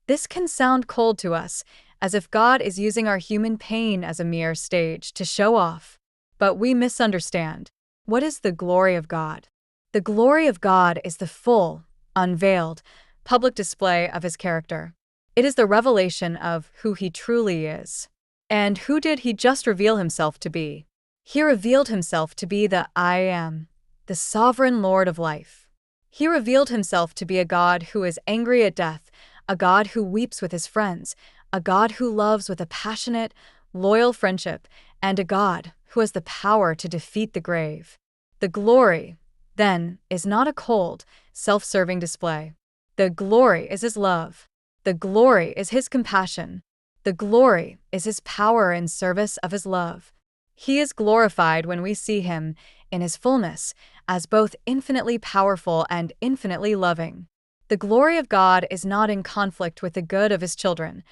This can sound cold to us, as if God is using our human pain as a mere stage to show off. But we misunderstand. What is the glory of God? The glory of God is the full, unveiled, public display of his character. It is the revelation of who he truly is. And who did he just reveal himself to be? He revealed himself to be the I Am, the sovereign Lord of life. He revealed himself to be a God who is angry at death, a God who weeps with his friends, a God who loves with a passionate, loyal friendship, and a God who has the power to defeat the grave. The glory, then, is not a cold, self-serving display. The glory is his love. The glory is his compassion. The glory is his power in service of his love. He is glorified when we see him, in his fullness, as both infinitely powerful and infinitely loving. The glory of God is not in conflict with the good of his children.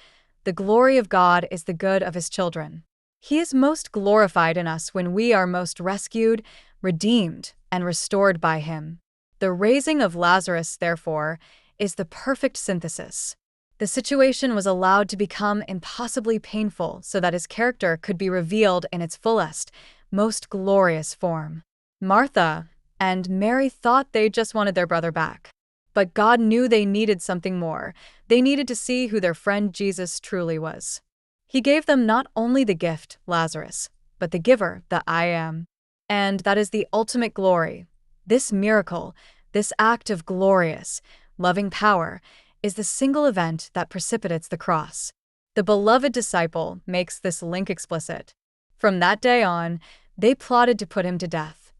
The glory of God is the good of his children. He is most glorified in us when we are most rescued, redeemed, and restored by him. The raising of Lazarus, therefore, is the perfect synthesis. The situation was allowed to become impossibly painful so that his character could be revealed in its fullest, most glorious form. Martha and Mary thought they just wanted their brother back. But God knew they needed something more. They needed to see who their friend Jesus truly was. He gave them not only the gift, Lazarus, but the giver, the I Am. And that is the ultimate glory. This miracle, this act of glorious, loving power, is the single event that precipitates the cross. The beloved disciple makes this link explicit. From that day on, they plotted to put him to death.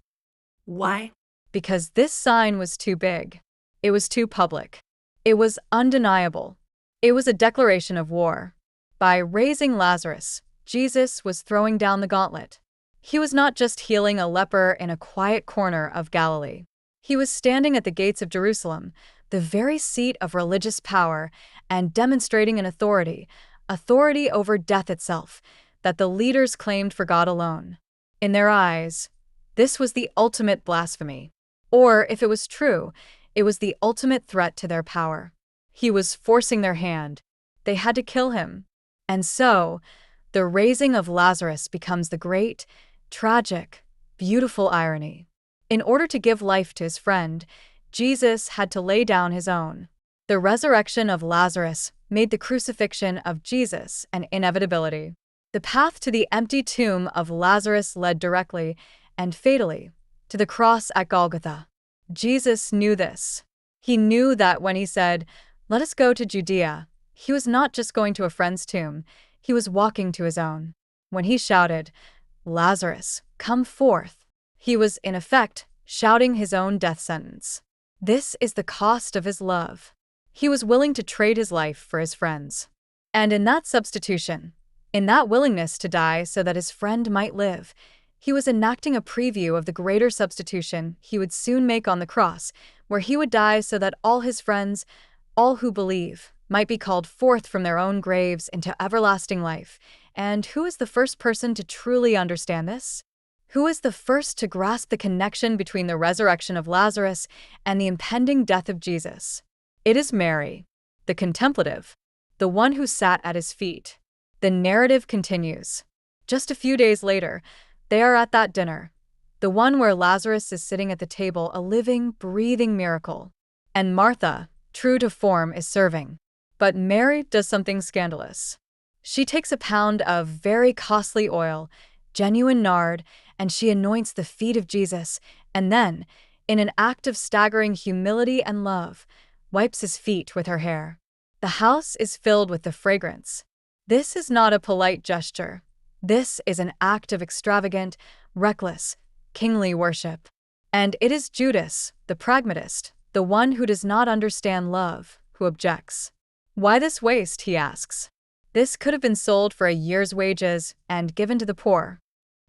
Why? Because this sign was too big. It was too public. It was undeniable. It was a declaration of war. By raising Lazarus, Jesus was throwing down the gauntlet. He was not just healing a leper in a quiet corner of Galilee. He was standing at the gates of Jerusalem, the very seat of religious power, and demonstrating an authority over death itself, that the leaders claimed for God alone. In their eyes, this was the ultimate blasphemy. Or, if it was true, it was the ultimate threat to their power. He was forcing their hand. They had to kill him. And so, the raising of Lazarus becomes the great, tragic, beautiful irony. In order to give life to his friend, Jesus had to lay down his own. The resurrection of Lazarus made the crucifixion of Jesus an inevitability. The path to the empty tomb of Lazarus led directly and fatally to the cross at Golgotha. Jesus knew this. He knew that when he said, "Let us go to Judea," he was not just going to a friend's tomb, he was walking to his own. When he shouted, "Lazarus, come forth," he was, in effect, shouting his own death sentence. This is the cost of his love. He was willing to trade his life for his friends. And in that substitution, in that willingness to die so that his friend might live, he was enacting a preview of the greater substitution he would soon make on the cross, where he would die so that all his friends, all who believe, might be called forth from their own graves into everlasting life. And who is the first person to truly understand this? Who is the first to grasp the connection between the resurrection of Lazarus and the impending death of Jesus? It is Mary, the contemplative, the one who sat at his feet. The narrative continues. Just a few days later, they are at that dinner, the one where Lazarus is sitting at the table, a living, breathing miracle. And Martha, true to form, is serving. But Mary does something scandalous. She takes a pound of very costly oil, genuine nard, and she anoints the feet of Jesus, and then, in an act of staggering humility and love, wipes his feet with her hair. The house is filled with the fragrance. This is not a polite gesture. This is an act of extravagant, reckless, kingly worship. And it is Judas, the pragmatist, the one who does not understand love, who objects. Why this waste, he asks. This could have been sold for a year's wages and given to the poor.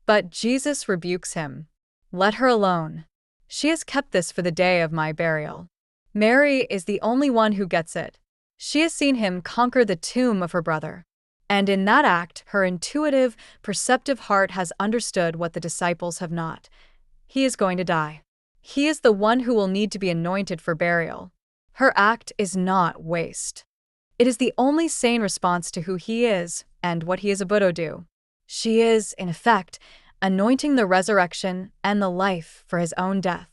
But Jesus rebukes him. Let her alone. She has kept this for the day of my burial. Mary is the only one who gets it. She has seen him conquer the tomb of her brother. And in that act, her intuitive, perceptive heart has understood what the disciples have not. He is going to die. He is the one who will need to be anointed for burial. Her act is not waste. It is the only sane response to who he is and what he is about to do. She is, in effect, anointing the resurrection and the life for his own death.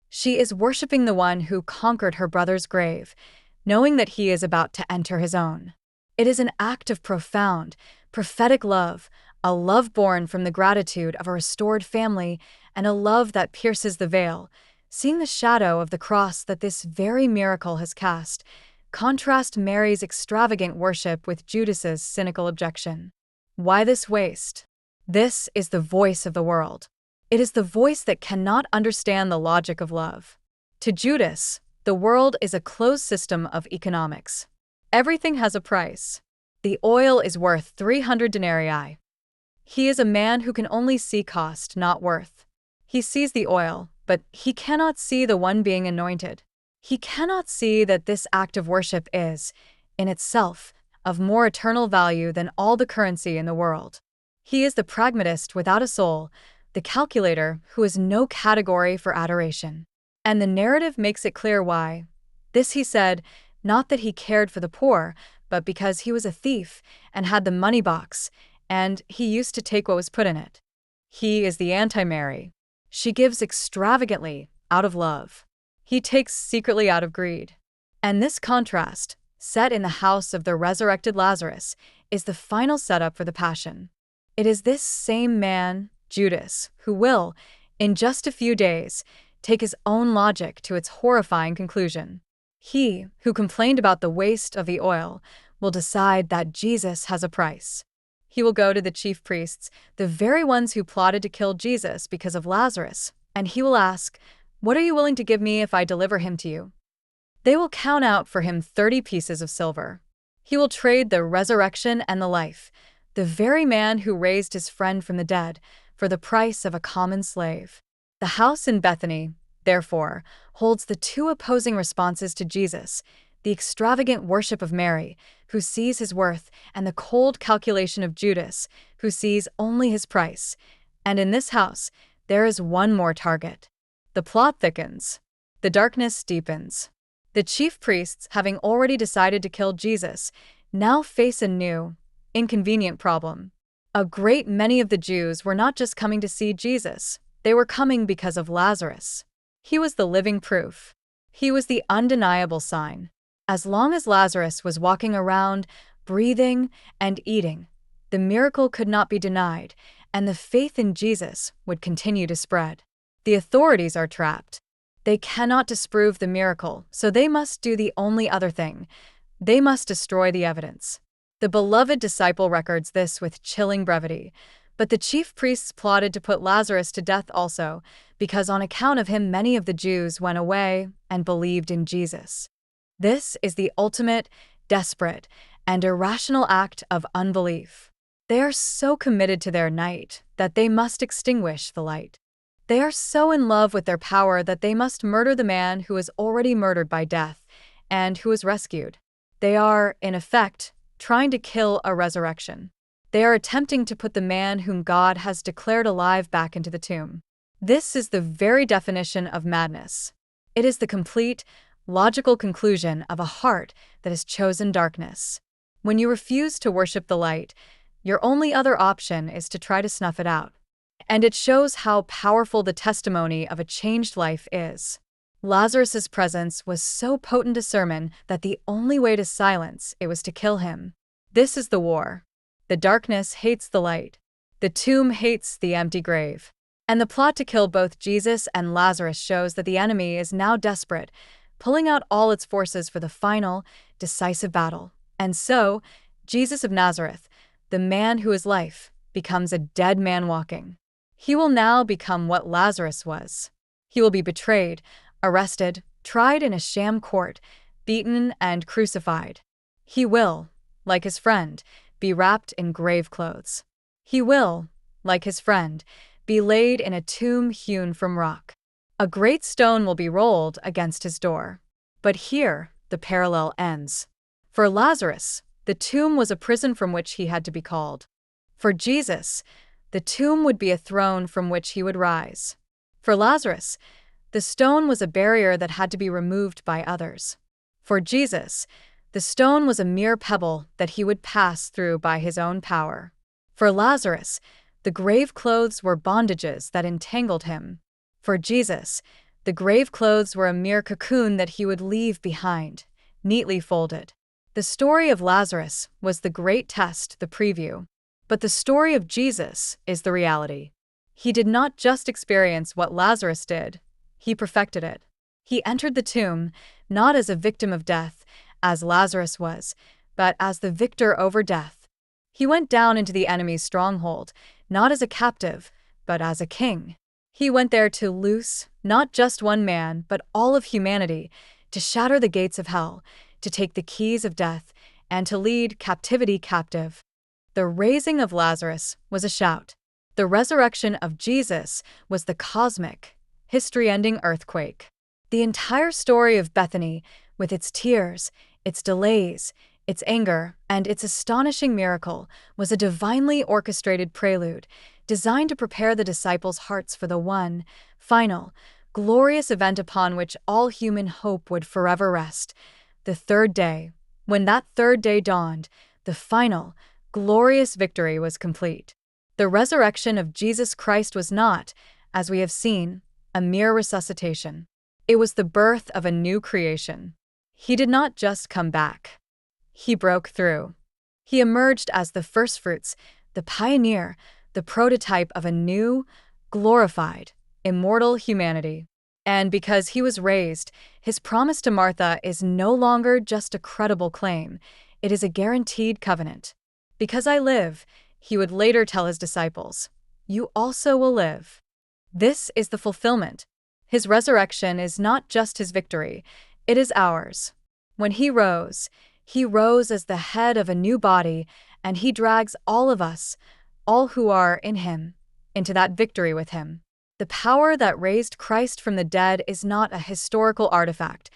She is worshiping the one who conquered her brother's grave, knowing that he is about to enter his own. It is an act of profound, prophetic love, a love born from the gratitude of a restored family and a love that pierces the veil, seeing the shadow of the cross that this very miracle has cast. Contrast Mary's extravagant worship with Judas's cynical objection. Why this waste? This is the voice of the world. It is the voice that cannot understand the logic of love. To Judas, the world is a closed system of economics. Everything has a price. The oil is worth 300 denarii. He is a man who can only see cost, not worth. He sees the oil, but he cannot see the one being anointed. He cannot see that this act of worship is, in itself, of more eternal value than all the currency in the world. He is the pragmatist without a soul, the calculator who has no category for adoration. And the narrative makes it clear why. This he said, not that he cared for the poor, but because he was a thief and had the money box, and he used to take what was put in it. He is the anti-Mary. She gives extravagantly, out of love. He takes secretly out of greed. And this contrast, set in the house of the resurrected Lazarus, is the final setup for the Passion. It is this same man, Judas, who will, in just a few days, take his own logic to its horrifying conclusion. He, who complained about the waste of the oil, will decide that Jesus has a price. He will go to the chief priests, the very ones who plotted to kill Jesus because of Lazarus, and he will ask, "What are you willing to give me if I deliver him to you?" They will count out for him 30 pieces of silver. He will trade the resurrection and the life, the very man who raised his friend from the dead, for the price of a common slave. The house in Bethany, therefore, holds the two opposing responses to Jesus: the extravagant worship of Mary, who sees his worth, and the cold calculation of Judas, who sees only his price. And in this house, there is one more target. The plot thickens. The darkness deepens. The chief priests, having already decided to kill Jesus, now face a new, inconvenient problem. A great many of the Jews were not just coming to see Jesus, they were coming because of Lazarus. He was the living proof. He was the undeniable sign. As long as Lazarus was walking around, breathing, and eating, the miracle could not be denied, and the faith in Jesus would continue to spread. The authorities are trapped. They cannot disprove the miracle, so they must do the only other thing. They must destroy the evidence. The beloved disciple records this with chilling brevity. But the chief priests plotted to put Lazarus to death also, because on account of him many of the Jews went away and believed in Jesus. This is the ultimate, desperate, and irrational act of unbelief. They are so committed to their night that they must extinguish the light. They are so in love with their power that they must murder the man who is already murdered by death and who is rescued. They are, in effect, trying to kill a resurrection. They are attempting to put the man whom God has declared alive back into the tomb. This is the very definition of madness. It is the complete, logical conclusion of a heart that has chosen darkness. When you refuse to worship the light, your only other option is to try to snuff it out. And it shows how powerful the testimony of a changed life is. Lazarus' presence was so potent a sermon that the only way to silence it was to kill him. This is the war. The darkness hates the light. The tomb hates the empty grave. And the plot to kill both Jesus and Lazarus shows that the enemy is now desperate, pulling out all its forces for the final, decisive battle. And so, Jesus of Nazareth, the man who is life, becomes a dead man walking. He will now become what Lazarus was. He will be betrayed, arrested, tried in a sham court, beaten and crucified. He will, like his friend, be wrapped in grave clothes. He will, like his friend, be laid in a tomb hewn from rock. A great stone will be rolled against his door. But here, the parallel ends. For Lazarus, the tomb was a prison from which he had to be called. For Jesus, the tomb would be a throne from which he would rise. For Lazarus, the stone was a barrier that had to be removed by others. For Jesus, the stone was a mere pebble that he would pass through by his own power. For Lazarus, the grave clothes were bondages that entangled him. For Jesus, the grave clothes were a mere cocoon that he would leave behind, neatly folded. The story of Lazarus was the great test, the preview. But the story of Jesus is the reality. He did not just experience what Lazarus did, he perfected it. He entered the tomb, not as a victim of death, as Lazarus was, but as the victor over death. He went down into the enemy's stronghold, not as a captive, but as a king. He went there to loose, not just one man, but all of humanity, to shatter the gates of hell, to take the keys of death, and to lead captivity captive. The raising of Lazarus was a shout. The resurrection of Jesus was the cosmic, history-ending earthquake. The entire story of Bethany, with its tears, its delays, its anger, and its astonishing miracle, was a divinely orchestrated prelude, designed to prepare the disciples' hearts for the one, final, glorious event upon which all human hope would forever rest. The third day. When that third day dawned, the final, glorious victory was complete. The resurrection of Jesus Christ was not, as we have seen, a mere resuscitation. It was the birth of a new creation. He did not just come back. He broke through. He emerged as the firstfruits, the pioneer, the prototype of a new, glorified, immortal humanity. And because he was raised, his promise to Martha is no longer just a credible claim, it is a guaranteed covenant. Because I live, he would later tell his disciples, you also will live. This is the fulfillment. His resurrection is not just his victory, it is ours. When he rose as the head of a new body, and he drags all of us, all who are in him, into that victory with him. The power that raised Christ from the dead is not a historical artifact.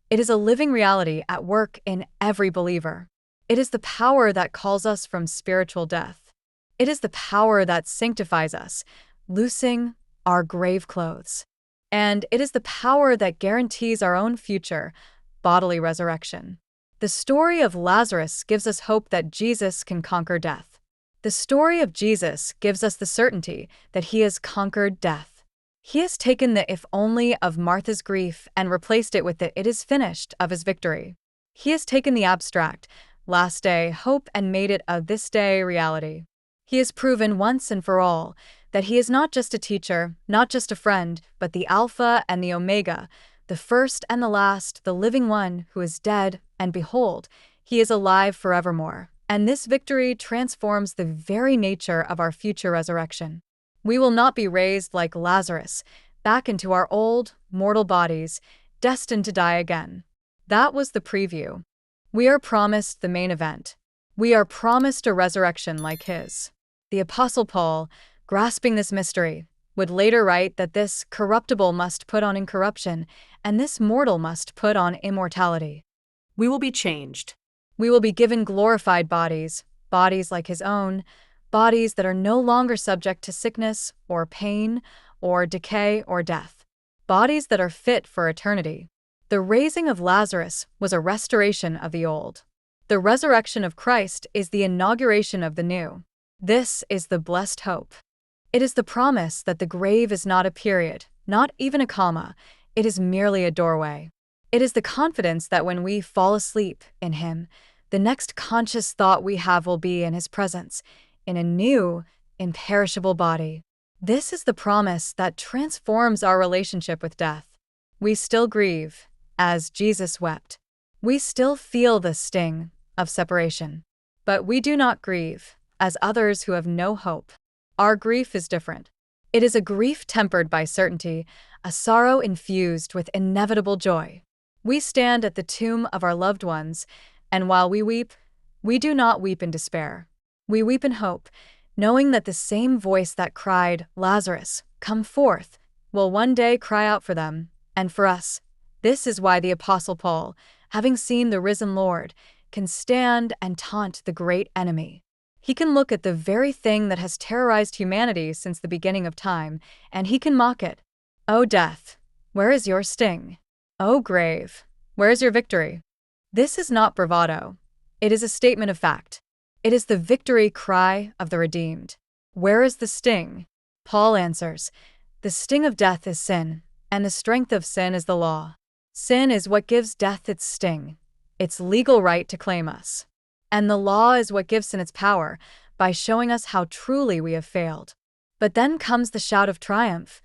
It is a living reality at work in every believer. It is the power that calls us from spiritual death. It is the power that sanctifies us, loosing our grave clothes. And it is the power that guarantees our own future, bodily resurrection. The story of Lazarus gives us hope that Jesus can conquer death. The story of Jesus gives us the certainty that he has conquered death. He has taken the "if only" of Martha's grief and replaced it with the "it is finished" of his victory. He has taken the abstract, last day hope and made it a this day reality. He has proven once and for all that he is not just a teacher, not just a friend, but the Alpha and the Omega, the first and the last, the living one who is dead, and behold, he is alive forevermore. And this victory transforms the very nature of our future resurrection. We will not be raised like Lazarus, back into our old, mortal bodies, destined to die again. That was the preview. We are promised the main event. We are promised a resurrection like his. The Apostle Paul, grasping this mystery, would later write that this corruptible must put on incorruption, and this mortal must put on immortality. We will be changed. We will be given glorified bodies, bodies like his own, bodies that are no longer subject to sickness or pain or decay or death, bodies that are fit for eternity. The raising of Lazarus was a restoration of the old. The resurrection of Christ is the inauguration of the new. This is the blessed hope. It is the promise that the grave is not a period, not even a comma. It is merely a doorway. It is the confidence that when we fall asleep in him, the next conscious thought we have will be in his presence, in a new, imperishable body. This is the promise that transforms our relationship with death. We still grieve, as Jesus wept. We still feel the sting of separation. But we do not grieve, as others who have no hope. Our grief is different. It is a grief tempered by certainty, a sorrow infused with inevitable joy. We stand at the tomb of our loved ones, and while we weep, we do not weep in despair. We weep in hope, knowing that the same voice that cried, "Lazarus, come forth," will one day cry out for them, and for us. This is why the Apostle Paul, having seen the risen Lord, can stand and taunt the great enemy. He can look at the very thing that has terrorized humanity since the beginning of time, and he can mock it. "O death, where is your sting? O grave, where is your victory?" This is not bravado. It is a statement of fact. It is the victory cry of the redeemed. Where is the sting? Paul answers, "The sting of death is sin, and the strength of sin is the law." Sin is what gives death its sting, its legal right to claim us. And the law is what gives sin its power, by showing us how truly we have failed. But then comes the shout of triumph.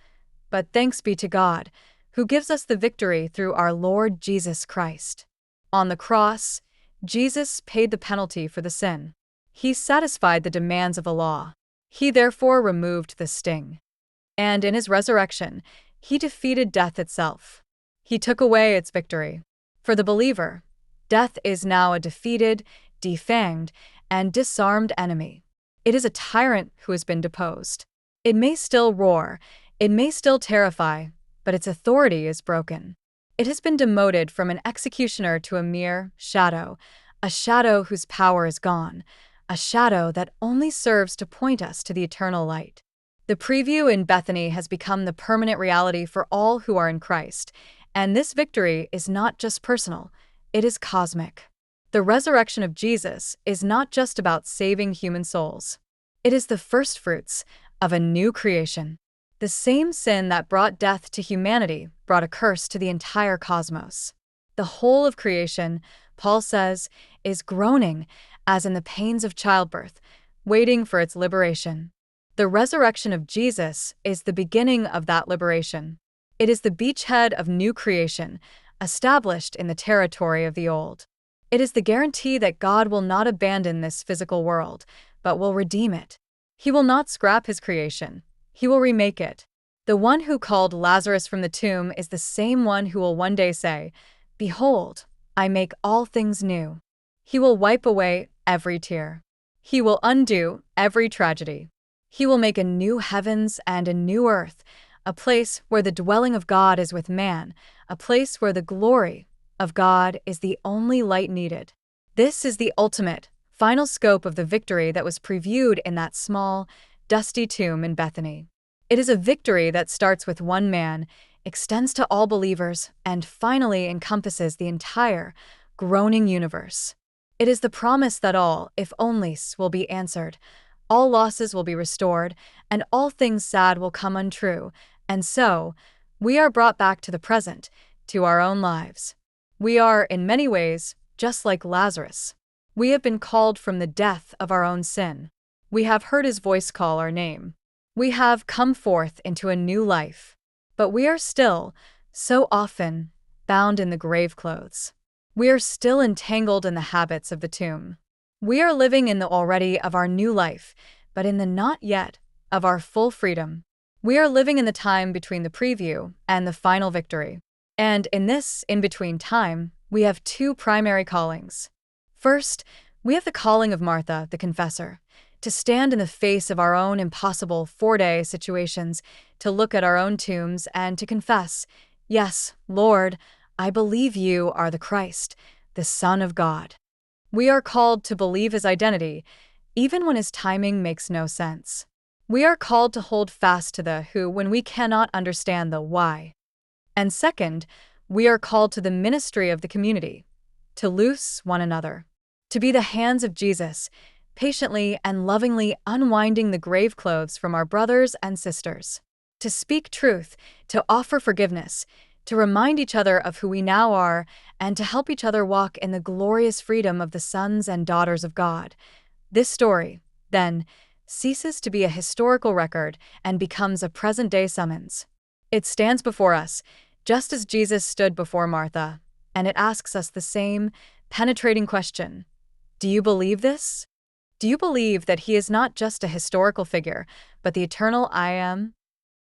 But thanks be to God, who gives us the victory through our Lord Jesus Christ. On the cross, Jesus paid the penalty for the sin. He satisfied the demands of the law. He therefore removed the sting. And in his resurrection, he defeated death itself. He took away its victory. For the believer, death is now a defeated, defanged, and disarmed enemy. It is a tyrant who has been deposed. It may still roar, it may still terrify, but its authority is broken. It has been demoted from an executioner to a mere shadow, a shadow whose power is gone, a shadow that only serves to point us to the eternal light. The preview in Bethany has become the permanent reality for all who are in Christ, and this victory is not just personal, it is cosmic. The resurrection of Jesus is not just about saving human souls. It is the firstfruits of a new creation. The same sin that brought death to humanity brought a curse to the entire cosmos. The whole of creation, Paul says, is groaning as in the pains of childbirth, waiting for its liberation. The resurrection of Jesus is the beginning of that liberation. It is the beachhead of new creation, established in the territory of the old. It is the guarantee that God will not abandon this physical world, but will redeem it. He will not scrap his creation. He will remake it. The one who called Lazarus from the tomb is the same one who will one day say, "Behold, I make all things new." He will wipe away every tear. He will undo every tragedy. He will make a new heavens and a new earth, a place where the dwelling of God is with man, a place where the glory of God is the only light needed. This is the ultimate, final scope of the victory that was previewed in that small, dusty tomb in Bethany. It is a victory that starts with one man, extends to all believers, and finally encompasses the entire, groaning universe. It is the promise that all, if onlys, will be answered, all losses will be restored, and all things sad will come untrue, and so, we are brought back to the present, to our own lives. We are, in many ways, just like Lazarus. We have been called from the death of our own sin. We have heard his voice call our name. We have come forth into a new life. But we are still, so often, bound in the grave clothes. We are still entangled in the habits of the tomb. We are living in the already of our new life, but in the not yet of our full freedom. We are living in the time between the preview and the final victory. And in this in-between time, we have two primary callings. First, we have the calling of Martha, the confessor, to stand in the face of our own impossible four-day situations, to look at our own tombs and to confess, "Yes, Lord, I believe you are the Christ, the Son of God." We are called to believe his identity, even when his timing makes no sense. We are called to hold fast to the who when we cannot understand the why. And second, we are called to the ministry of the community, to loose one another, to be the hands of Jesus, patiently and lovingly unwinding the grave clothes from our brothers and sisters, to speak truth, to offer forgiveness, to remind each other of who we now are, and to help each other walk in the glorious freedom of the sons and daughters of God. This story, then, ceases to be a historical record and becomes a present-day summons. It stands before us, just as Jesus stood before Martha, and it asks us the same penetrating question. Do you believe this? Do you believe that he is not just a historical figure, but the eternal I Am?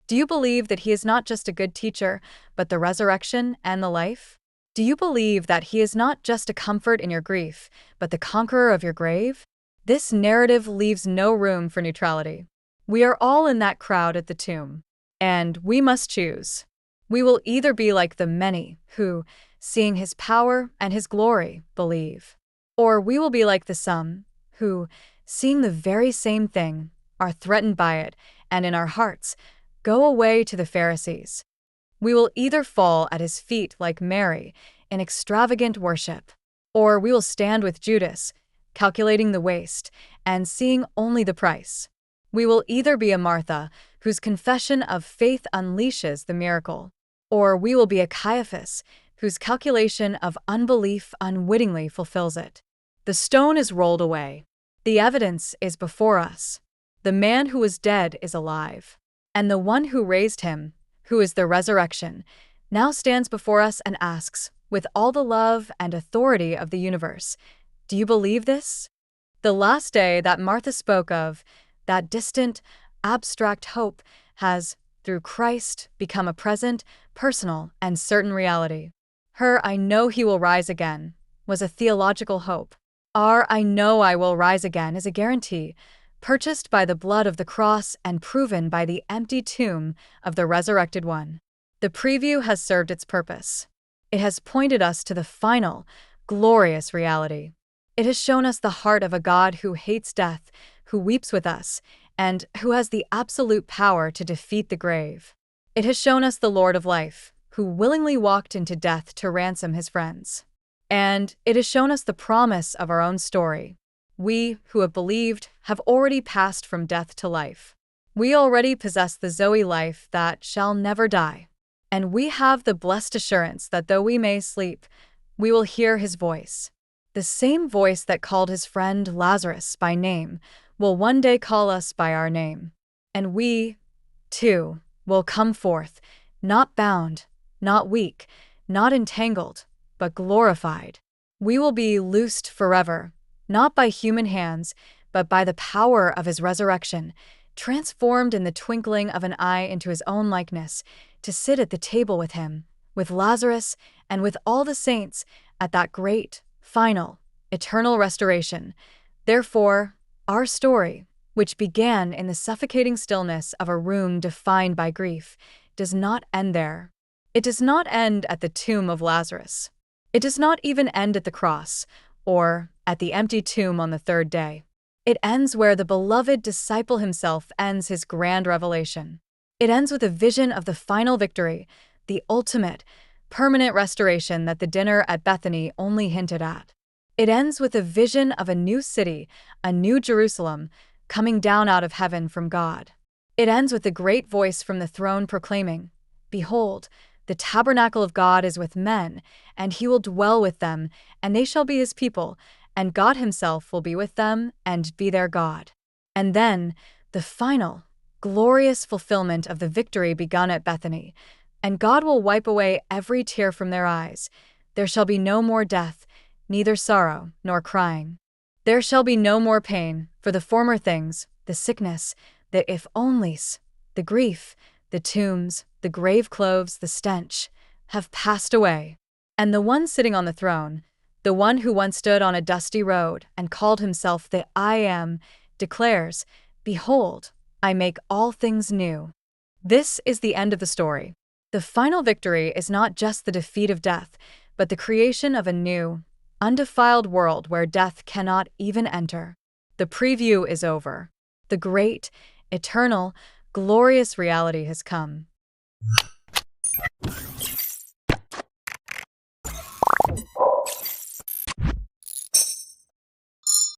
Do you believe that he is not just a good teacher, but the resurrection and the life? Do you believe that he is not just a comfort in your grief, but the conqueror of your grave? This narrative leaves no room for neutrality. We are all in that crowd at the tomb, and we must choose. We will either be like the many who, seeing his power and his glory, believe, or we will be like the some who, seeing the very same thing, are threatened by it, and in our hearts, go away to the Pharisees. We will either fall at his feet like Mary in extravagant worship, or we will stand with Judas, calculating the waste and seeing only the price. We will either be a Martha, whose confession of faith unleashes the miracle, or we will be a Caiaphas, whose calculation of unbelief unwittingly fulfills it. The stone is rolled away. The evidence is before us. The man who was dead is alive. And the one who raised him, who is the resurrection, now stands before us and asks, with all the love and authority of the universe, do you believe this? The last day that Martha spoke of, that distant, abstract hope, has, through Christ, become a present, personal, and certain reality. Her "I know he will rise again" was a theological hope. Our "I know I will rise again" is a guarantee, purchased by the blood of the cross and proven by the empty tomb of the resurrected one. The preview has served its purpose. It has pointed us to the final, glorious reality. It has shown us the heart of a God who hates death, who weeps with us, and who has the absolute power to defeat the grave. It has shown us the Lord of life, who willingly walked into death to ransom his friends. And it has shown us the promise of our own story. We, who have believed, have already passed from death to life. We already possess the Zoe life that shall never die. And we have the blessed assurance that though we may sleep, we will hear his voice. The same voice that called his friend Lazarus by name will one day call us by our name. And we, too, will come forth, not bound, not weak, not entangled, but glorified. We will be loosed forever, not by human hands, but by the power of his resurrection, transformed in the twinkling of an eye into his own likeness, to sit at the table with him, with Lazarus, and with all the saints at that great, final, eternal restoration. Therefore, our story, which began in the suffocating stillness of a room defined by grief, does not end there. It does not end at the tomb of Lazarus. It does not even end at the cross, or at the empty tomb on the third day. It ends where the beloved disciple himself ends his grand revelation. It ends with a vision of the final victory, the ultimate, permanent restoration that the dinner at Bethany only hinted at. It ends with a vision of a new city, a new Jerusalem, coming down out of heaven from God. It ends with a great voice from the throne proclaiming, "Behold, the tabernacle of God is with men, and he will dwell with them, and they shall be his people, and God himself will be with them and be their God." And then, the final, glorious fulfillment of the victory begun at Bethany, and God will wipe away every tear from their eyes. There shall be no more death, neither sorrow nor crying. There shall be no more pain, for the former things, the sickness, the if-onlys, the grief, the tombs, the grave clothes, the stench, have passed away. And the one sitting on the throne, the one who once stood on a dusty road and called himself the I Am, declares, "Behold, I make all things new." This is the end of the story. The final victory is not just the defeat of death, but the creation of a new, undefiled world where death cannot even enter. The preview is over. The great, eternal, glorious reality has come.